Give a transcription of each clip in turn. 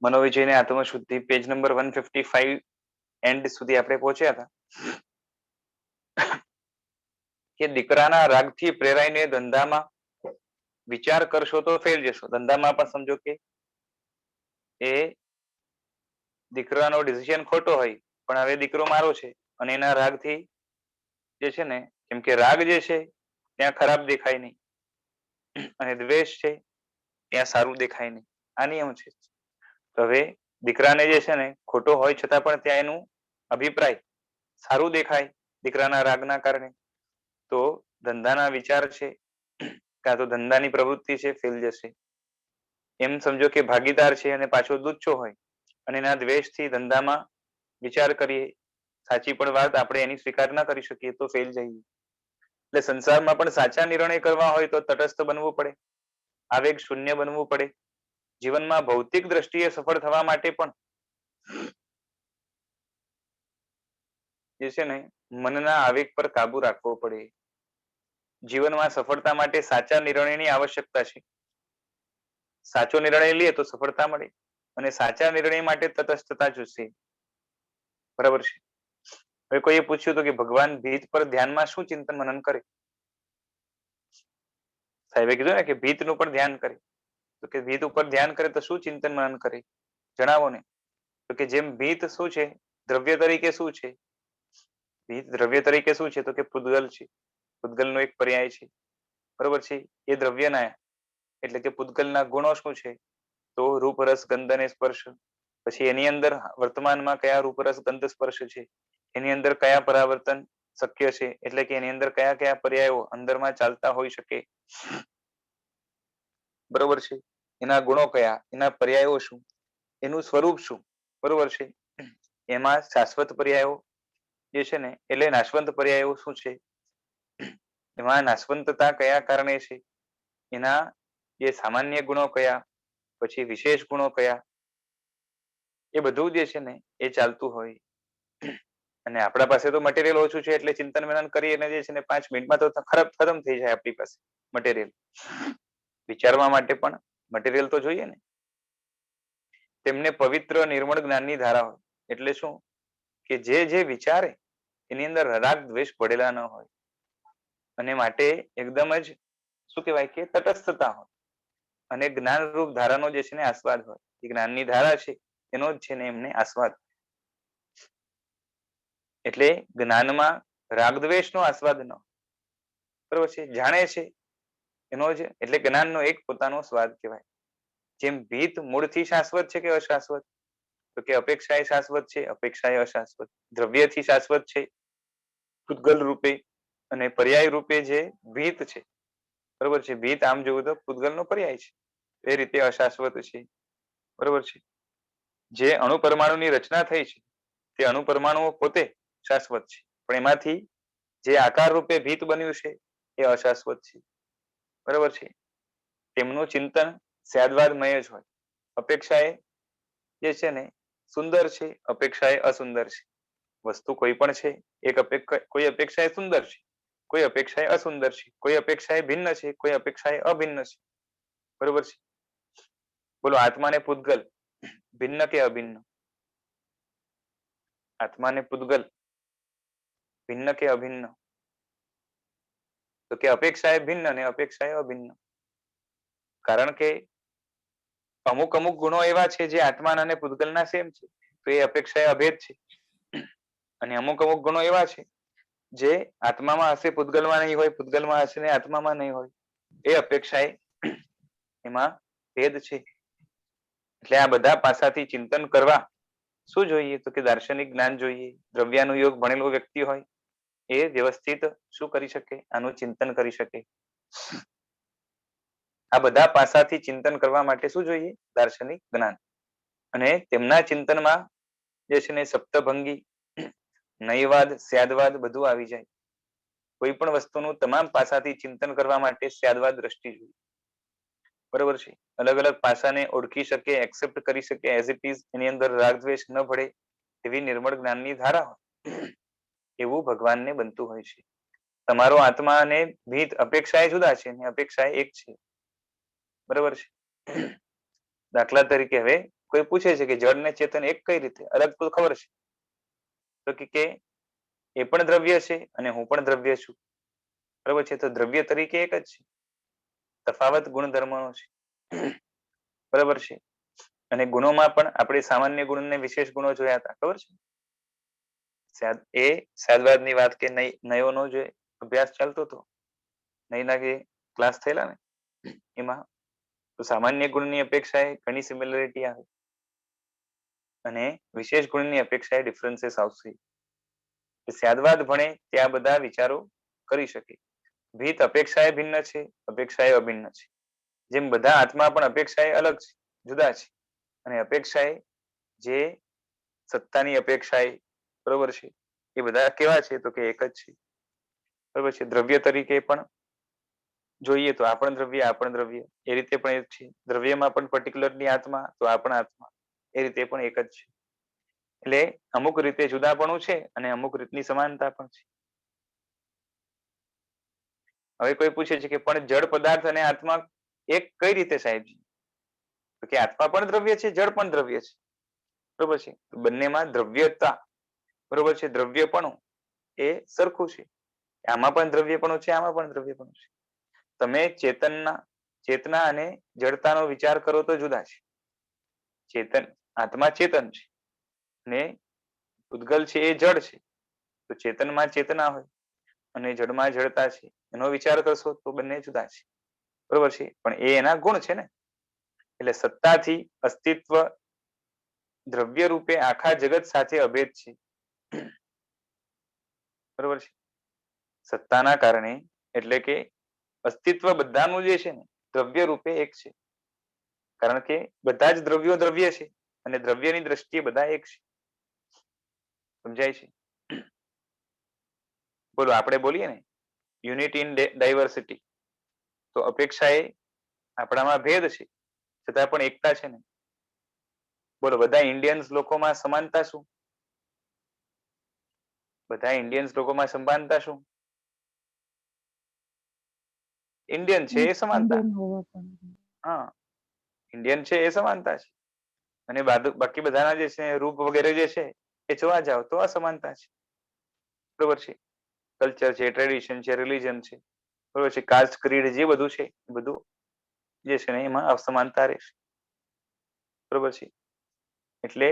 મનોવિજય ને આત્મશુદ્ધિ page number 155 and સુધી આપણે પહોંચ્યા હતા કે દીકરાના રાગથી પ્રેરાઈને ધંધામાં વિચાર કરશો તો ફેલ જશો. ધંધામાં પણ સમજો કે એ દીકરાનો ડિસિઝન ખોટો હોય પણ હવે દીકરો મારો છે અને એના રાગથી જે છે ને, કેમ કે રાગ જે છે ત્યાં ખરાબ દેખાય નહીં અને દ્વેષ છે ત્યાં સારું દેખાય નહીં. આ નિયમ છે. તો હવે દીકરાને જે છે ને ખોટો હોય છતાં પણ ત્યાં એનું અભિપ્રાય સારું દેખાય દીકરાના રાગના કારણે, તો ધંધાના વિચાર છે કાં તો ધંધાની પ્રવૃત્તિ છે ફેલ જશે. એમ સમજો કે ભાગીદાર છે અને પાછો દુચ્ચો હોય અને એના દ્વેષથી ધંધામાં વિચાર કરીએ, સાચી પણ વાત આપણે એની સ્વીકાર ના કરી શકીએ તો ફેલ જઈએ. એટલે સંસારમાં પણ સાચા નિર્ણય કરવા હોય તો તટસ્થ બનવું પડે, આવેગ શૂન્ય બનવું પડે. જીવનમાં ભૌતિક દ્રષ્ટિએ સફળ થવા માટે પણ જે છે ને મનના આવેગ પર કાબુ રાખવો પડે. જીવનમાં સફળતા માટે સાચા નિર્ણયની આવશ્યકતા છે. સાચો નિર્ણય લઈએ તો સફળતા મળે અને સાચા નિર્ણય માટે તટસ્થતા જોશે. બરાબર છે. હવે કોઈએ પૂછ્યું હતું કે ભગવાન ભીત પર ધ્યાનમાં શું ચિંતન મનન કરે? સાહેબે કીધું ને કે ભીતનું પણ ધ્યાન કરે. તો કે ભીત ઉપર ધ્યાન કરે તો શું ચિંતન મનન કરે જણાવો ને. તો કે જેમ ભીત શું છે, દ્રવ્ય તરીકે શું છે? ભીત દ્રવ્ય તરીકે શું છે? તો કે પૂતગલ છે. પૂતગલનો એક પર્યાય છે. બરોબર છે. એ દ્રવ્યના એટલે કે પૂતગલના ગુણો શું છે? તો રૂપ રસ ગંધ અને સ્પર્શ. પછી એની અંદર વર્તમાનમાં કયા રૂપ રસ ગંધ સ્પર્શ છે, એની અંદર કયા પરાવર્તન શક્ય છે, એટલે કે એની અંદર કયા કયા પર્યાયો અંદરમાં ચાલતા હોઈ શકે, બરોબર છે. એના ગુણો કયા, એના પર્યાયો શું, એનું સ્વરૂપ શું, બરોબર છે. એમાં શાશ્વત પર્યાયો જે છે ને એટલે નાશવંત પર્યાયો શું છે, એમાં નાશવંતતા કયા કારણે છે, એના જે સામાન્ય ગુણો કયા, પછી વિશેષ ગુણો કયા, એ બધું જે છે ને એ ચાલતું હોય. અને આપણા પાસે તો મટીરિયલ ઓછું છે એટલે ચિંતન મનન કરીએ જે છે ને 5 મિનિટમાં તો ખતમ થઈ જાય આપણી પાસે મટીરિયલ. વિચારવા માટે પણ મટીરિયલ તો જોઈએ ને. તેમને પવિત્ર નિર્મળ જ્ઞાનની ધારા હોય એટલે શું કે જે વિચારે એની અંદર રાગ દ્વેષ પડેલા ન હોય અને માટે એકદમ જ શું કહેવાય કે તટસ્થતા હોય અને જ્ઞાનરૂપ ધારાનો જે છે ને આસ્વાદ હોય. એ જ્ઞાનની ધારા છે એનો જ છે ને એમને આસ્વાદ. એટલે જ્ઞાનમાં રાગદ્વેષનો આસ્વાદ ન, બરોબર છે. જાણે છે એનો જ એટલે જ્ઞાનનો એક પોતાનો સ્વાદ કહેવાય. જેમ ભીત મૂળથી શાશ્વત છે કે અશાશ્વત? તો કે અપેક્ષા એ શાશ્વત છે, અપેક્ષા એ અશાશ્વત. દ્રવ્યથી શાશ્વત છે પૂતગલ રૂપે અને પર્યાય રૂપે જે ભીત છે, બરોબર છે. ભીત આમ જોવું તો પૂતગલનો પર્યાય છે, એ રીતે અશાશ્વત છે, બરોબર છે. જે અણુ પરમાણુની રચના થઈ છે તે અણુ પરમાણુઓ પોતે શાશ્વત છે, પણ એમાંથી જે આકાર રૂપે ભીત બન્યું છે એ અશાશ્વત છે, બરોબર છે. તેમનું ચિંતન સ્યાદવાદમય જ હોય. અપેક્ષા એ જે છે ને સુંદર છે, અપેક્ષા એ અસુંદર છે. વસ્તુ કોઈ પણ છે, કોઈ અપેક્ષા એ સુંદર છે, કોઈ અપેક્ષા એ અસુંદર છે, કોઈ અપેક્ષા એ ભિન્ન છે, કોઈ અપેક્ષા એ અભિન્ન છે, બરોબર છે. બોલો આત્મા ને પૂતગલ ભિન્ન કે અભિન્ન? આત્મા ને પૂતગલ ભિન્ન કે અભિન્ન? તો કે અપેક્ષા એ ભિન્ન અને અપેક્ષા એ અભિન્ન. કારણ કે અમુક ગુણો એવા છે જે આત્માના અને પૂતગલના સેમ છે, તો એ અપેક્ષા એ અભેદ છે. અને અમુક ગુણો એવા છે જે આત્મામાં હશે પૂતગલમાં નહીં હોય, પૂતગલમાં હશે ને આત્મામાં નહીં હોય, એ અપેક્ષા એમાં ભેદ છે. એટલે આ બધા પાસાથી ચિંતન કરવા શું જોઈએ? તો કે દાર્શનિક જ્ઞાન જોઈએ. દ્રવ્યાનુયોગ ભણેલો વ્યક્તિ હોય એ વ્યવસ્થિત શું કરી શકે? આનું ચિંતન કરી શકે. આ બધા પાસાથી ચિંતન કરવા માટે શું જોઈએ? દાર્શનિક જ્ઞાન. અને તેમના ચિંતનમાં જે છે ને સપ્તભંગી, નયવાદ, સ્યાદવાદ બધું આવી જાય. કોઈ પણ વસ્તુનું તમામ પાસાથી ચિંતન કરવા માટે સ્યાદવાદ દ્રષ્ટિ જોઈએ, બરોબર છે. અલગ અલગ પાસાને ઓળખી શકે, એક્સેપ્ટ કરી શકે, એઝ ઇટ ઇઝ, એની અંદર રાગ દ્વેષ ન ભળે એવી નિર્મળ જ્ઞાનની ધારા હોય એવું ભગવાનને બનતું હોય છે. તમારો આત્મા અને ભીત અપેક્ષા એ જુદા છે અને અપેક્ષા એક છે, બરોબર છે. દાખલા તરીકે હવે કોઈ પૂછે છે કે જળ ને ચેતન એક કઈ રીતે અલગ તો ખબર છે, તો કે એ પણ દ્રવ્ય છે અને હું પણ દ્રવ્ય છું, બરોબર છે. તો દ્રવ્ય તરીકે એક જ છે, તફાવત ગુણધર્મનો છે, બરાબર છે. અને ગુણોમાં પણ આપણે સામાન્ય ગુણ ને વિશેષ ગુણો જોયા હતા, ખબર છે. એ સાદવાદની વાત કે નયોનો જે અભ્યાસ ચાલતો હતો, નયના જે ક્લાસ થયેલા ને એમાં, તો સામાન્ય ગુણની અપેક્ષાએ ઘણી સિમિલરિટી આવે અને વિશેષ ગુણની અપેક્ષાએ ડિફરન્સીસ આવશે. સ્યાદવાદ ભણે ત્યાં બધા વિચારો કરી શકે. ભીત અપેક્ષાએ ભિન્ન છે, અપેક્ષાએ અભિન્ન છે. જેમ બધા આત્મા પણ અપેક્ષાએ અલગ છે, જુદા છે, અને અપેક્ષાએ જે સત્તાની અપેક્ષાએ, બરોબર છે, એ બધા કેવા છે તો કે એક જ છે, બરોબર છે. દ્રવ્ય તરીકે પણ જોઈએ તો આ પણ દ્રવ્ય, આ પણ દ્રવ્ય, એ રીતે પણ એક છે. દ્રવ્યમાં પણ પર્ટિક્યુલરની આત્મા તો આ પણ આત્મા, એ રીતે પણ એક જ છે. એટલે અમુક રીતે જુદાપણું છે અને અમુક રીતની સમાનતા પણ છે. હવે કોઈ પૂછે છે કે પણ જળ પદાર્થ અને આત્મા એક કઈ રીતે સાહેબજી? તો કે આત્મા પણ દ્રવ્ય છે, જળ પણ દ્રવ્ય છે, બરોબર છે. બંનેમાં દ્રવ્યતા, બરોબર છે, દ્રવ્યપણું એ સરખું છે. આમાં પણ દ્રવ્યપણું છે, આમાં પણ દ્રવ્યપણું છે. તમે ચેતના અને જડતાનો વિચાર કરો તો જુદા છે. ચેતન, આત્મા ચેતન છે ને ઉદ્ગલ છે એ જડ છે. તો ચેતનમાં ચેતના હોય અને જડમાં જડતા છે, એનો વિચાર કરશો તો બંને જુદા છે, બરોબર છે. પણ એ એના ગુણ છે ને. એટલે સત્તાથી અસ્તિત્વ દ્રવ્ય રૂપે આખા જગત સાથે અભેદ છે, બરોબર છે. સત્તાના કારણે, એટલે કે અસ્તિત્વ બધાનું જે છે ને દ્રવ્ય રૂપે એક છે, કારણ કે બધા જ દ્રવ્યો દ્રવ્ય છે અને દ્રવ્યની દ્રષ્ટિએ બધા એક છે. સમજાય છે? બોલો, આપણે બોલીએ ને યુનિટી ઇન ડાયવર્સિટી, તો અપેક્ષાએ આપણામાં ભેદ છે છતાં પણ એકતા છે ને. બોલો, બધા ઇન્ડિયન્સ લોકોમાં સમાનતા શું? બધા ઇન્ડિયન્સ લોકોમાં સમાનતા શું? ઇન્ડિયન છે એ સમાનતા. હા, ઇન્ડિયન છે એ સમાનતા છે. અને બાકી બધાના જે છે રૂપ વગેરે જે છે એ જોવા જાવ તો અસમાનતા છે, બરોબર છે. કલ્ચર છે, ટ્રેડિશન છે, રિલિજન છે, બરોબર છે, કાસ્ટ ક્રીડ જે બધું છે એ બધું જે છે ને એમાં અસમાનતા રહેશે, બરોબર છે. એટલે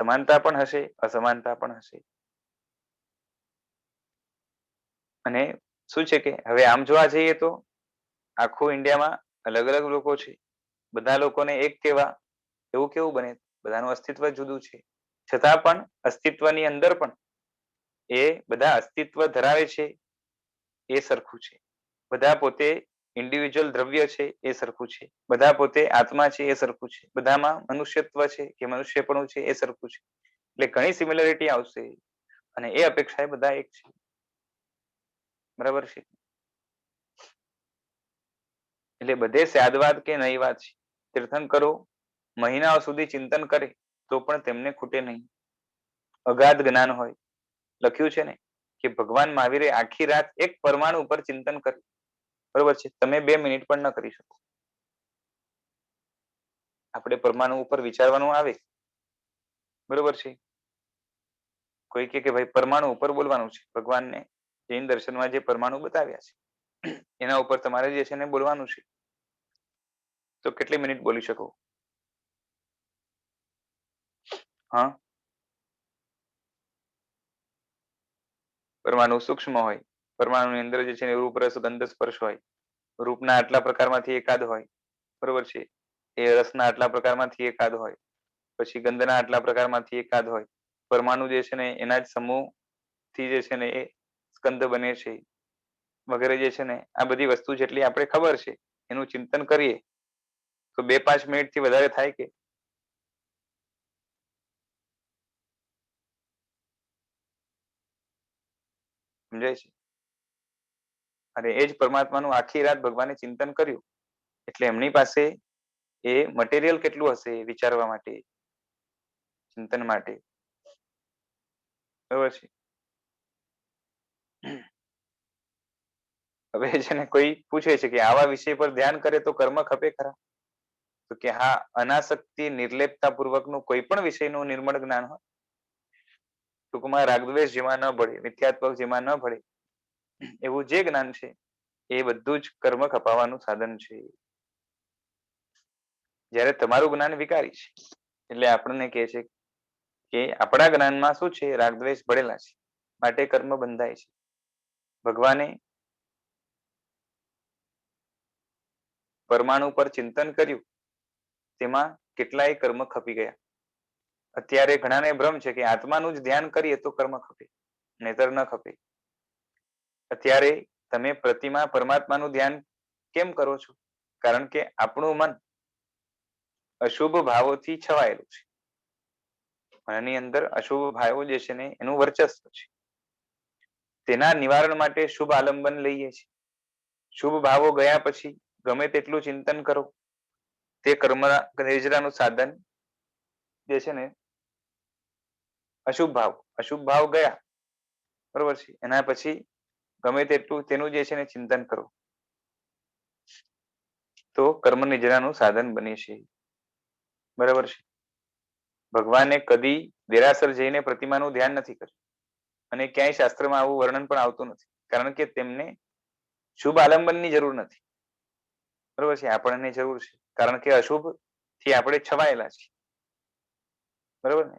સમાનતા પણ હશે, અસમાનતા પણ હશે. અને શું છે કે હવે આમ જોવા જઈએ તો આખું ઇન્ડિયામાં અલગ અલગ લોકો છે, બધા લોકોને એક કેવા એવું કેવું બને? બધાનું અસ્તિત્વ જુદું છે, છતાં પણ અસ્તિત્વની અંદર પણ એ બધા અસ્તિત્વ ધરાવે છે એ સરખું છે. બધા પોતે ઇન્ડિવિજ્યુઅલ દ્રવ્ય છે એ સરખું છે. બધા પોતે આત્મા છે એ સરખું છે. બધામાં મનુષ્યત્વ છે કે મનુષ્યપણું છે એ સરખું છે. એટલે ઘણી સિમિલરિટી આવશે અને એ અપેક્ષાએ બધા એક છે, બરાબર છે. એટલે બધે સ્યાદવાદ કે નહીવાદ છે. તીર્થંકરો મહિનાઓ સુધી ચિંતન કરે તો પણ તેમને ખૂટે નહીં. અગાધ જ્ઞાન હોય. લખ્યું છે ને કે ભગવાન મહાવીરે આખી રાત એક પરમાણુ ઉપર ચિંતન કર્યું, બરોબર છે. તમે 2 મિનિટ પણ ન કરી શકો. આપણે પરમાણુ ઉપર વિચારવાનું આવે, બરોબર છે. કોઈ કે ભાઈ પરમાણુ ઉપર બોલવાનું છે, ભગવાનને જૈન દર્શનમાં જે પરમાણુ બતાવ્યા છે એના ઉપર તમારે જે છે ને બોલવાનું છે, તો કેટલી મિનિટ બોલી શકો? હા, પરમાણુ સૂક્ષ્મ હોય, પરમાણુની અંદર જે છે રૂપ રસ ગંધ સ્પર્શ હોય, રૂપના આટલા પ્રકારમાંથી એકાદ હોય, બરોબર છે. એ રસના આટલા પ્રકારમાંથી એકાદ હોય, પછી ગંધના આટલા પ્રકારમાંથી એકાદ હોય. પરમાણુ જે છે ને એના જ સમૂહ થી જે છે ને એ સ્કંદ બને છે વગેરે જે છે ને આ બધી વસ્તુ જેટલી આપણે ખબર છે એનું ચિંતન કરીએ તો 2-5 મિનિટથી વધારે થાય કે? સમજાય છે? અને એ જ પરમાત્માનું આખી રાત ભગવાને ચિંતન કર્યું એટલે એમની પાસે એ મટીરિયલ કેટલું હશે વિચારવા માટે, ચિંતન માટે, બરોબર છે. હવે છે ને કોઈ પૂછે છે કે આવા વિષય પર ધ્યાન કરે તો કર્મ ખપે ખરા? તો કે હા, અનાસક્તિ નિર્લેપતા પૂર્વકનું કોઈ પણ વિષયનું નિર્મળ જ્ઞાન હોય, ટૂંકમાં રાગદ્વેષ જેમાં ન ભળે, મિથ્યાત્વ જેમાં ન ભળે એવું જે જ્ઞાન છે એ બધું જ કર્મ ખપાવવાનું સાધન છે. જ્યારે તમારું જ્ઞાન વિકારી છે એટલે આપણને કહે છે કે આપણા જ્ઞાનમાં શું છે, રાગદ્વેષ ભળેલા છે, માટે કર્મ બંધાય છે. ભગવાને પરમાણુ પર ચિંતન કર્યું, તેમાં કેટલાય કર્મ ખપી ગયા. અત્યારે ઘણાને ભ્રમ છે કે આત્માનું જ ધ્યાન કરીએ તો કર્મ ખપે, નહીતર ન ખપે. અત્યારે તમે પ્રતિમા પરમાત્માનું ધ્યાન કેમ કરો છો? કારણ કે આપણું મન અશુભ ભાવોથી છવાયેલું છે. મનની અંદર અશુભ ભાવો જે છે ને એનું વર્ચસ્વ છે. તેના નિવારણ માટે શુભ આલંબન લઈએ છીએ. શુભ ભાવો ગયા પછી ગમે તેટલું ચિંતન કરો, તે કર્મ નિજરાનું સાધન જે છે ને અશુભ ભાવ ગયા, બરોબર છે. એના પછી ગમે તેટલું તેનું જે છે ને ચિંતન કરો તો કર્મ નિજરાનું સાધન બને છે, બરાબર છે. ભગવાને કદી દેરાસર જઈને પ્રતિમાનું ધ્યાન નથી કર્યું અને ક્યાંય શાસ્ત્રમાં આવું વર્ણન પણ આવતું નથી, કારણ કે તેમને શુભ આલંબનની જરૂર નથી, બરોબર છે. આપણને જરૂર છે, કારણ કે અશુભ થી આપણે છવાયેલા છીએ, બરોબર ને.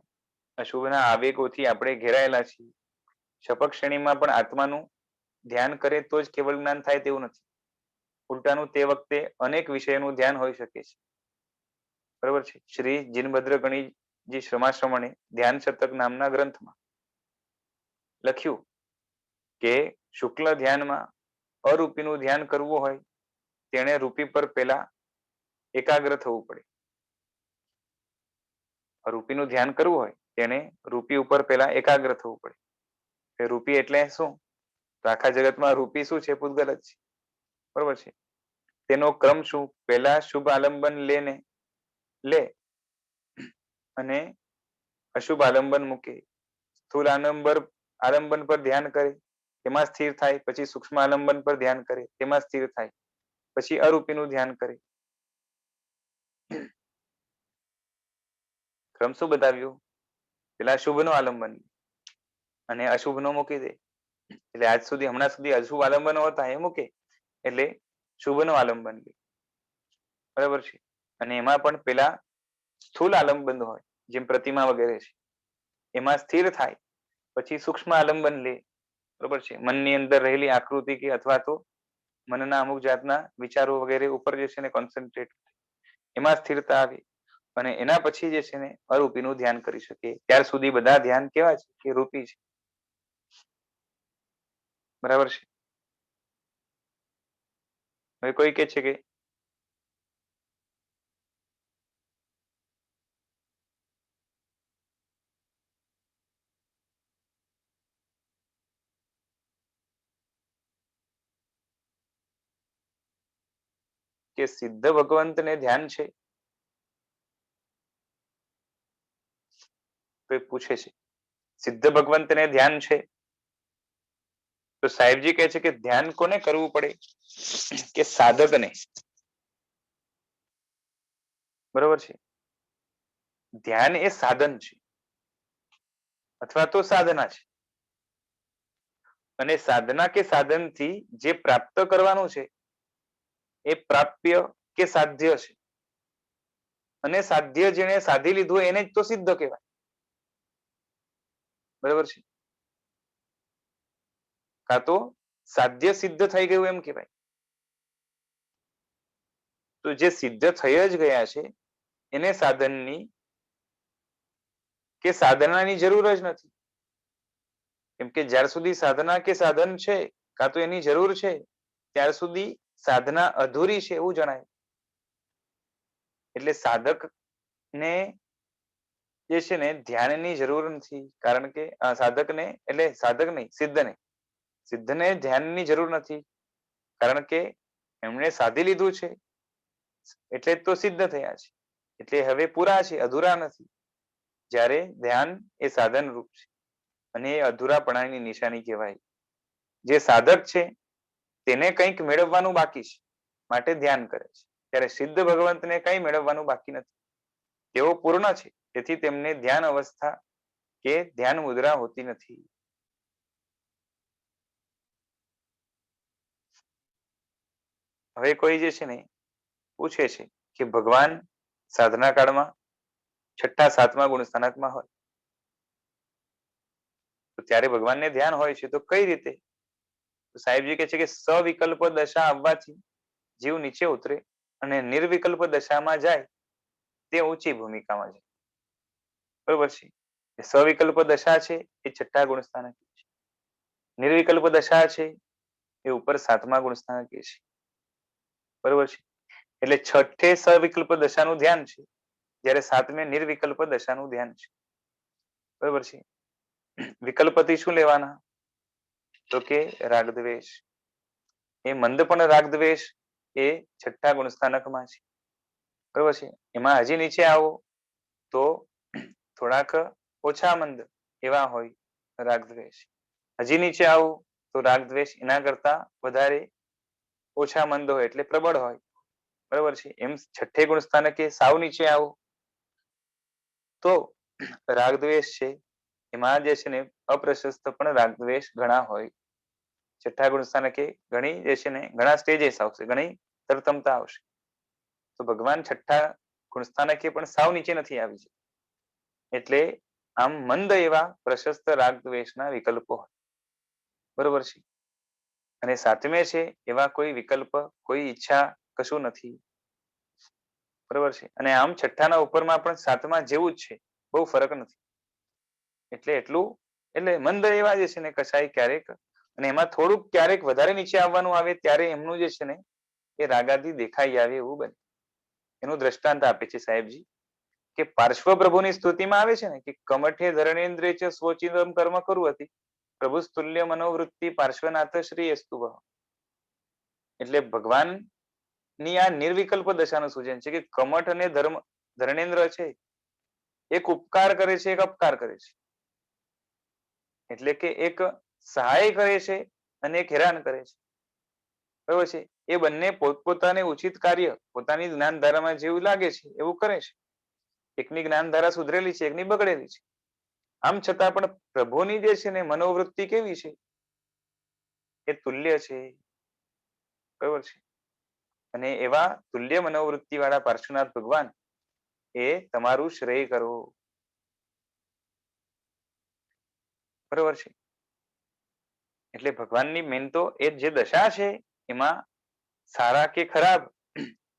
અશુભના આવેગોથી આપણે ઘેરાયેલા છીએ. શપક શ્રેણીમાં પણ આત્માનું ધ્યાન કરે તો જ કેવળ જ્ઞાન થાય તેવું નથી. ઉલટાનું તે વખતે અનેક વિષયોનું ધ્યાન હોઈ શકે છે, બરોબર છે. શ્રી જીનભદ્ર ગણીજી શ્રમાશ્રમણે ધ્યાન શતક નામના ગ્રંથમાં લખ્યું કે શુક્લ ધ્યાનમાં અરૂપીનું ધ્યાન કરવું હોય તેણે રૂપી પર પહેલા એકાગ્ર થવું પડે. રૂપીનું ધ્યાન કરવું હોય તેને રૂપી ઉપર પહેલા એકાગ્ર થવું પડે. રૂપી એટલે શું? તો આખા જગતમાં રૂપી શું છે? પૂતગલ જ છે, બરોબર છે. તેનો ક્રમ શું? પહેલા શુભ આલંબન લે અને અશુભ આલંબન મૂકે. સ્થૂળ આલંબન પર ધ્યાન કરે, તેમાં સ્થિર થાય. પછી સૂક્ષ્મ આલંબન પર ધ્યાન કરે, તેમાં સ્થિર થાય. પછી અરૂપીનું ધ્યાન કરે. ક્રમ શું બતાવ્યું? પેલા શુભ નું આલંબન અને અશુભ નો મૂકી દે. એટલે હમણાં સુધી અશુભ આલંબન હોતા એ મૂકે એટલે શુભ નું આલંબન લે, બરાબર છે. અને એમાં પણ પેલા સ્થૂલ આલંબન હોય જેમ પ્રતિમા વગેરે છે, એમાં સ્થિર થાય. પછી સૂક્ષ્મ આલંબન લે, બરોબર છે. મનની અંદર રહેલી આકૃતિ કે અથવા તો મનના અમુક જાતના વિચારો વગેરે ઉપર જે છે ને કોન્સન્ટ્રેટ, એમાં સ્થિરતા આવે અને એના પછી જે છે ને અરૂપીનું ધ્યાન કરી શકે. ત્યાર સુધી બધા ધ્યાન કેવા છે? કે રૂપી છે, બરાબર છે. હવે કોઈ કે છે કે સિદ્ધ ભગવંતને ધ્યાન છે? તો પૂછે છે સિદ્ધ ભગવંતને ધ્યાન છે? તો સાહેબજી કહે છે કે ધ્યાન કોને કરવું પડે? કે સાધકને, બરોબર છે. ધ્યાન એ સાધન છે અથવા તો સાધના છે, અને સાધના કે સાધનથી જે પ્રાપ્ત કરવાનું છે એ પ્રાપ્ય કે સાધ્ય છે. અને સાધ્ય જેને સાધી લીધું એને જ તો સિદ્ધ કહેવાય, બરાબર છે. કાં તો સાધ્ય સિદ્ધ થઈ ગયું એમ કહેવાય. તો જે સિદ્ધ થઈ જ ગયા છે એને સાધનની કે સાધનાની જરૂર જ નથી. કેમ કે જ્યાર સુધી સાધના કે સાધન છે કાં તો એની જરૂર છે ત્યાર સુધી સાધના અધૂરી છે એવું જણાય. એટલે સાધક ને જે છે ને ધ્યાનની જરૂર નથી, કારણ કે સાધકને એટલે સાધક નહીં, સિદ્ધને ધ્યાનની જરૂર નથી, કારણ કે એમણે સાધી લીધું છે એટલે તો સિદ્ધ થયા છે. એટલે હવે પૂરા છે, અધૂરા નથી. જ્યારે ધ્યાન એ સાધન રૂપ છે અને એ અધૂરાપણાની નિશાની કહેવાય. જે સાધક છે તેને કંઈક મેળવવાનું બાકી છે માટે ધ્યાન કરે છે, ત્યારે સિદ્ધ ભગવંતને કંઈ મેળવવાનું બાકી નથી. તેઓ પૂર્ણ છે, તેથી તેમને ધ્યાન અવસ્થા કે ધ્યાન મુદ્રા હોતી નથી. હવે કોઈ જે છે ને પૂછે છે કે ભગવાન સાધના કાળમાં છઠ્ઠા સાતમા ગુણ સ્થાનકમાં હોય તો ત્યારે ભગવાનને ધ્યાન હોય છે, તો કઈ રીતે? તો સાહેબજી કહે છે કે સવિકલ્પ દશા આવવાથી જીવ નીચે ઉતરે અને નિર્વિકલ્પ દશામાં જાય તે ઊંચી ભૂમિકામાં જાય. બરોબર છે. સવિકલ્પ દશા છે એ છઠ્ઠા ગુણ સ્થાનક છે. નિર્વિકલ્પ દશા છે એ ઉપર સાતમા ગુણ સ્થાનક છે. બરોબર છે. એટલે છઠ્ઠે સવિકલ્પ દશાનું ધ્યાન છે, જ્યારે સાતમે નિર્વિકલ્પ દશાનું ધ્યાન છે. બરોબર છે. વિકલ્પથી શું લેવાના? તો કે રાગદ્વેષ. એ મંદ પણ રાગદ્વેષ એ છઠ્ઠા ગુણ સ્થાનકમાં છે. બરોબર છે. એમાં હજી નીચે આવો તો થોડાક ઓછા મંદ એવા હોય રાગદ્વેષ. હજી નીચે આવો તો રાગદ્વેષ એના કરતા વધારે ઓછા મંદ હોય એટલે પ્રબળ હોય. બરોબર છે. એમ છઠ્ઠે ગુણ સ્થાનકે સાવ નીચે આવો તો રાગદ્વેષ છે એમાં જે છે ને અપ્રશસ્ત પણ રાગદ્વેષ ઘણા હોય. છઠ્ઠા ગુણ સ્થાનકે ઘણી જે છે ને ઘણા સ્ટેજીસ આવશે, ઘણી તરતમતા આવશે. તો ભગવાન છઠ્ઠા ગુણ સ્થાનકે પણ સાવ નીચે નથી આવી છે. એટલે આમ મંદ એવા પ્રશસ્ત રાગદ્વેષના વિકલ્પો હોય. બરોબર છે. અને સાતમે છે એવા કોઈ વિકલ્પ, કોઈ ઈચ્છા કશું નથી. બરોબર છે. અને આમ છઠ્ઠાના ઉપરમાં પણ સાતમા જેવું જ છે, બહુ ફરક નથી. એટલે મંદ એવા જે છે ને કસાય ક્યારેક, અને એમાં થોડુંક ક્યારેક વધારે નીચે આવવાનું આવે ત્યારે એમનું જે છે ને એ રાગાદી દેખાઈ આવે એવું બને. એનું દ્રષ્ટાંત આપે છે સાહેબજી કે પાર્શ્વ પ્રભુની સ્તુતિમાં આવે છે ને કે કમઠે ધરણેન્દ્રે ચ સ્વચિદમ કર્મ કરું હતી પ્રભુ તુલ્ય મનોવૃત્તિ પાર્શ્વનાથ શ્રી અસ્તુ. એટલે ભગવાન ની આ નિર્વિકલ્પ દશાનું સૂચન છે કે કમઠ અને ધર્ણેન્દ્ર છે એક ઉપકાર કરે છે, એક અપકાર કરે છે. એટલે કે એક સહાય કરે છે અને એક હેરાન કરે છે. બરોબર છે. એ બંને પોતપોતાને ઉચિત કાર્ય પોતાની જ્ઞાન ધારામાં જેવું લાગે છે એવું કરે છે. એકની જ્ઞાન ધારા સુધરેલી છે, એકની બગડેલી છે. આમ છતાં પણ પ્રભુની જે છે ને મનોવૃત્તિ કેવી છે? એ તુલ્ય છે. બરોબર છે. અને એવા તુલ્ય મનોવૃત્તિ વાળા પાર્શ્વનાથ ભગવાન એ તમારું શ્રેય કરો. બરોબર છે. એટલે ભગવાનની મેન તો એ જે દશા છે એમાં સારા કે ખરાબ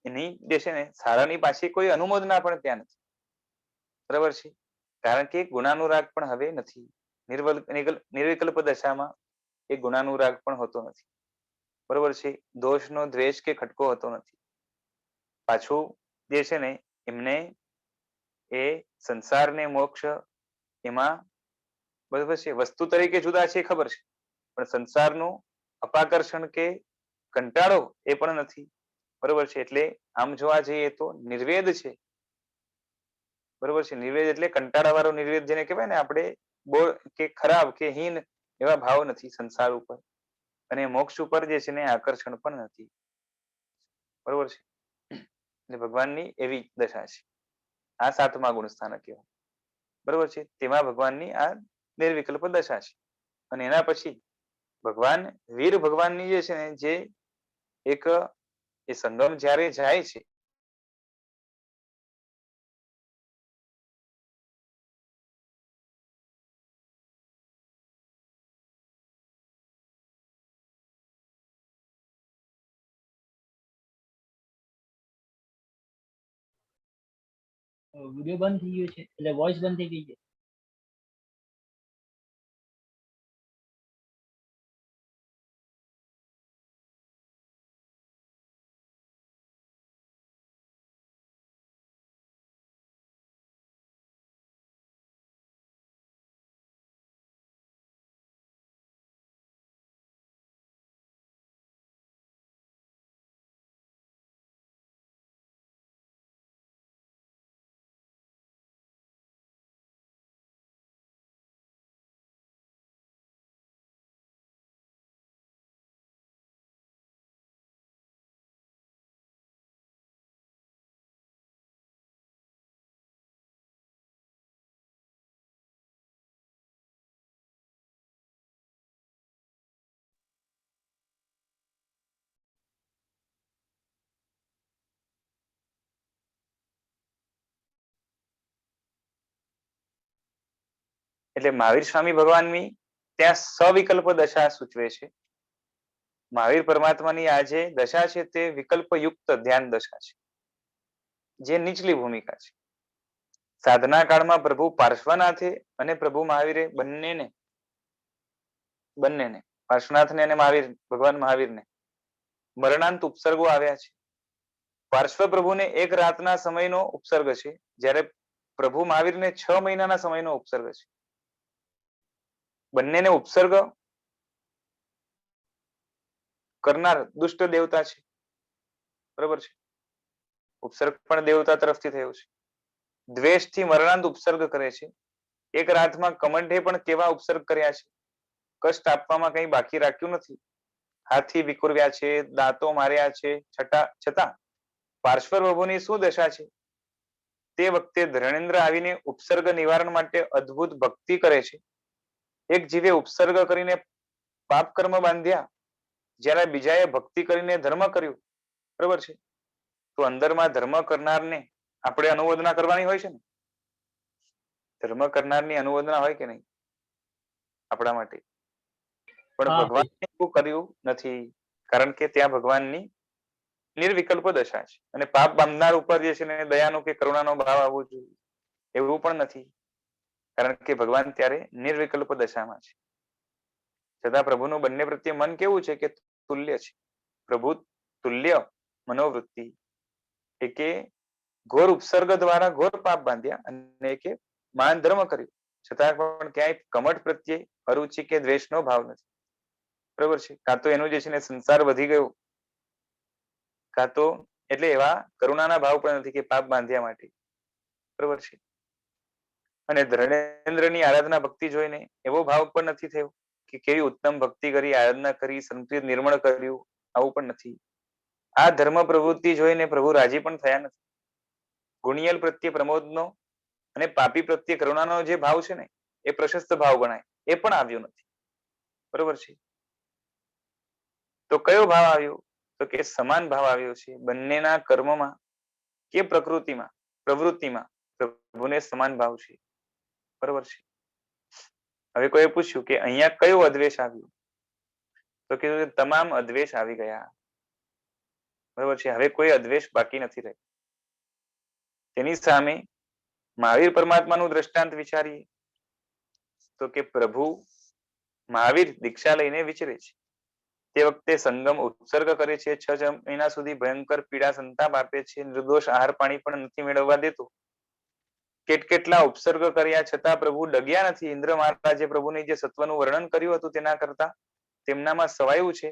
એની જે છે ને સારાની પાસે કોઈ અનુમોદના પણ ત્યાં નથી. બરાબર છે. કારણ કે ગુણાનુરાગ પણ હવે નથી. નિર્વિકલ્પ દશામાં એ ગુણાનુરાગ પણ હોતો નથી. બરોબર છે. દોષનો દ્વેષ કે ખટકો હોતો નથી. પાછું જે છે ને એમને એ સંસાર ને મોક્ષ એમાં બરોબર છે વસ્તુ તરીકે જુદા છે ખબર છે, પણ સંસારનું અપાકર્ષણ કે કંટાળો એ પણ નથી. બરોબર છે. એટલે આમ જોવા જઈએ તો નિર્વેદ છે. બરોબર છે. નિર્વેદ એટલે કંટાળા વાળો નિર્વેદ જેને કહેવાય ને આપણે કે ખરાબ કે હીન એવા ભાવ નથી સંસાર ઉપર, અને મોક્ષ ઉપર જે છે ને આકર્ષણ પણ નથી. બરોબર છે. એટલે ભગવાનની એવી દશા છે. આ સાતમા ગુણ સ્થાનક કહેવાય. બરોબર છે. તેમાં ભગવાનની આ નિર્વિકલ્પ દશા છે. અને એના પછી ભગવાન વીર ભગવાનની જે છે ને જે એક એ સંગમ જ્યારે જાય છે વિડીયો બંધ થઈ ગયો છે એટલે વોઇસ બંધ થઈ ગઈ છે. એટલે મહાવીર સ્વામી ભગવાનની ત્યાં સવિકલ્પ દશા સૂચવે છે. મહાવીર પરમાત્માની આ જે દશા છે તે વિકલ્પયુક્ત ધ્યાન દશા છે, જે નીચલી ભૂમિકા છે. સાધના કાળમાં પ્રભુ પાર્શ્વનાથે અને પ્રભુ મહાવીરે બંનેને પાર્શ્વનાથને અને ભગવાન મહાવીરને મરણાંત ઉપસર્ગો આવ્યા છે. પાર્શ્વ પ્રભુને એક રાતના સમયનો ઉપસર્ગ છે, જ્યારે પ્રભુ મહાવીરને 6 મહિનાના સમયનો ઉપસર્ગ છે. બંનેને ઉપસર્ગ કરનાર દુષ્ટ દેવતા છે, બરોબર છે. ઉપસર્ગ પણ દેવતા તરફથી થયો છે. દ્વેષથી મરણાંત ઉપસર્ગ કરે છે. એક રાતમાં કમંઠે પણ કેવા ઉપસર્ગ કર્યા છે, કષ્ટ આપવામાં કંઈ બાકી રાખ્યું નથી. હાથી વિકુર્વ્યા છે, દાંતો માર્યા છે, છતાં પાર્શ્વ પ્રભુની શું દશા છે? તે વખતે ધર્મેન્દ્ર આવીને ઉપસર્ગ નિવારણ માટે અદ્ભુત ભક્તિ કરે છે. એક જીવે ઉપસર્ગ કરીને પાપ કર્મ બાંધ્યા, જ્યારે બીજાએ ભક્તિ કરીને ધર્મ કર્યું, બરોબર છે. તો અંદરમાં ધર્મ કરનારને આપણે અનુમોદના કરવાની હોય છે ને. ધર્મ કરનારની અનુમોદના હોય કે નહીં આપણા માટે? પણ હા, ભગવાને એવું કર્યું નથી, કારણ કે ત્યાં ભગવાનની નિર્વિકલ્પ દશા છે. અને પાપ બાંધનાર ઉપર જે છે ને દયાનો કે કરુણાનો ભાવ આવવો જોઈએ એવું પણ નથી, કારણ કે ભગવાન ત્યારે નિર્વિકલ્પ દશામાં છે. છતાં પ્રભુનું બંને પ્રત્યે મન કેવું છે કે તુલ્ય છે. પ્રભુ તુલ્ય મનોવૃત્તિ, એકે ઘોર ઉપસર્ગ દ્વારા ઘોર પાપ બાંધ્યા અને એકે માન ધર્મ કર્યું, છતાં પણ ક્યાંય કમઠ પ્રત્યે અરુચિ કે દ્વેષનો ભાવ નથી, બરોબર છે. કાં તો એનું જે છે ને સંસાર વધી ગયો, કાં તો એટલે એવા કરુણાના ભાવ પણ નથી કે પાપ બાંધ્યા માટે, બરોબર છે. અને ધર્મેન્દ્રની આરાધના ભક્તિ જોઈને એવો ભાવ પણ નથી થયો કે કેવી ઉત્તમ ભક્તિ કરી, આરાધના કરી, સંતૃપ્ત નિર્મળ કર્યું, આવું પણ નથી. આ ધર્મ પ્રવૃત્તિ જોઈને પ્રભુ રાજી પણ થયા નથી. ગુણિયલ પ્રત્યે પ્રમોદનો અને પાપી પ્રત્યે કરુણાનો જે ભાવ છે ને એ પ્રશસ્ત ભાવ ગણાય, એ પણ આવ્યો નથી, બરોબર છે. તો કયો ભાવ આવ્યો? તો કે સમાન ભાવ આવ્યો છે. બંનેના કર્મમાં કે પ્રવૃત્તિમાં પ્રભુને સમાન ભાવ છે, બરોબર છે. હવે કોઈ પૂછ્યું કે અહીંયા કયો અદ્વેષ આવ્યો? તો કીધું કે તમામ અદ્વેષ આવી ગયા, બરોબર છે. હવે કોઈ અદ્વેષ બાકી નથી રહ્યો. તેની સામે મહાવીર પરમાત્માનું દ્રષ્ટાંત વિચારીએ તો કે પ્રભુ મહાવીર દીક્ષા લઈને વિચરે છે. તે વખતે સંગમ ઉત્સર્ગ કરે છે, 6 મહિના સુધી ભયંકર પીડા સંતાપ આપે છે, નિર્દોષ આહાર પાણી પણ નથી મેળવવા દેતો. કેટલા ઉપસર્ગ કર્યા છતાં પ્રભુ ડગ્યા નથી. ઇન્દ્ર મહારાજે પ્રભુની જે સત્વનું વર્ણન કર્યું હતું તેના કરતા તેમનામાં સવાયું છે.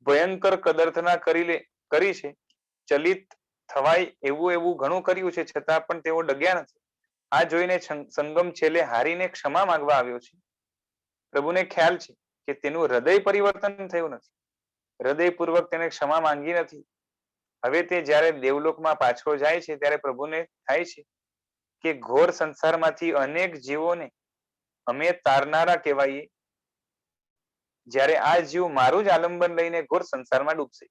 ભયંકર કદર્થના કરી છે, ચલિત થવાય એવું ઘણું કર્યું છે, છતાં પણ તેઓ ડગ્યા નથી. આ જોઈને સંગમ છેલ્લે હારીને ક્ષમા માંગવા આવ્યો છે. પ્રભુને ખ્યાલ છે કે તેનું હૃદય પરિવર્તન થયું નથી, હૃદયપૂર્વક તેને ક્ષમા માંગી નથી. હવે તે જ્યારે દેવલોકમાં પાછો જાય છે ત્યારે પ્રભુને થાય છે કે ઘોર સંસારમાંથી અનેક જીવોને અમે તારનારા કહેવાઈએ, જ્યારે આ જીવ મારું જ આલંબન લઈને ઘોર સંસારમાં ડૂબશે.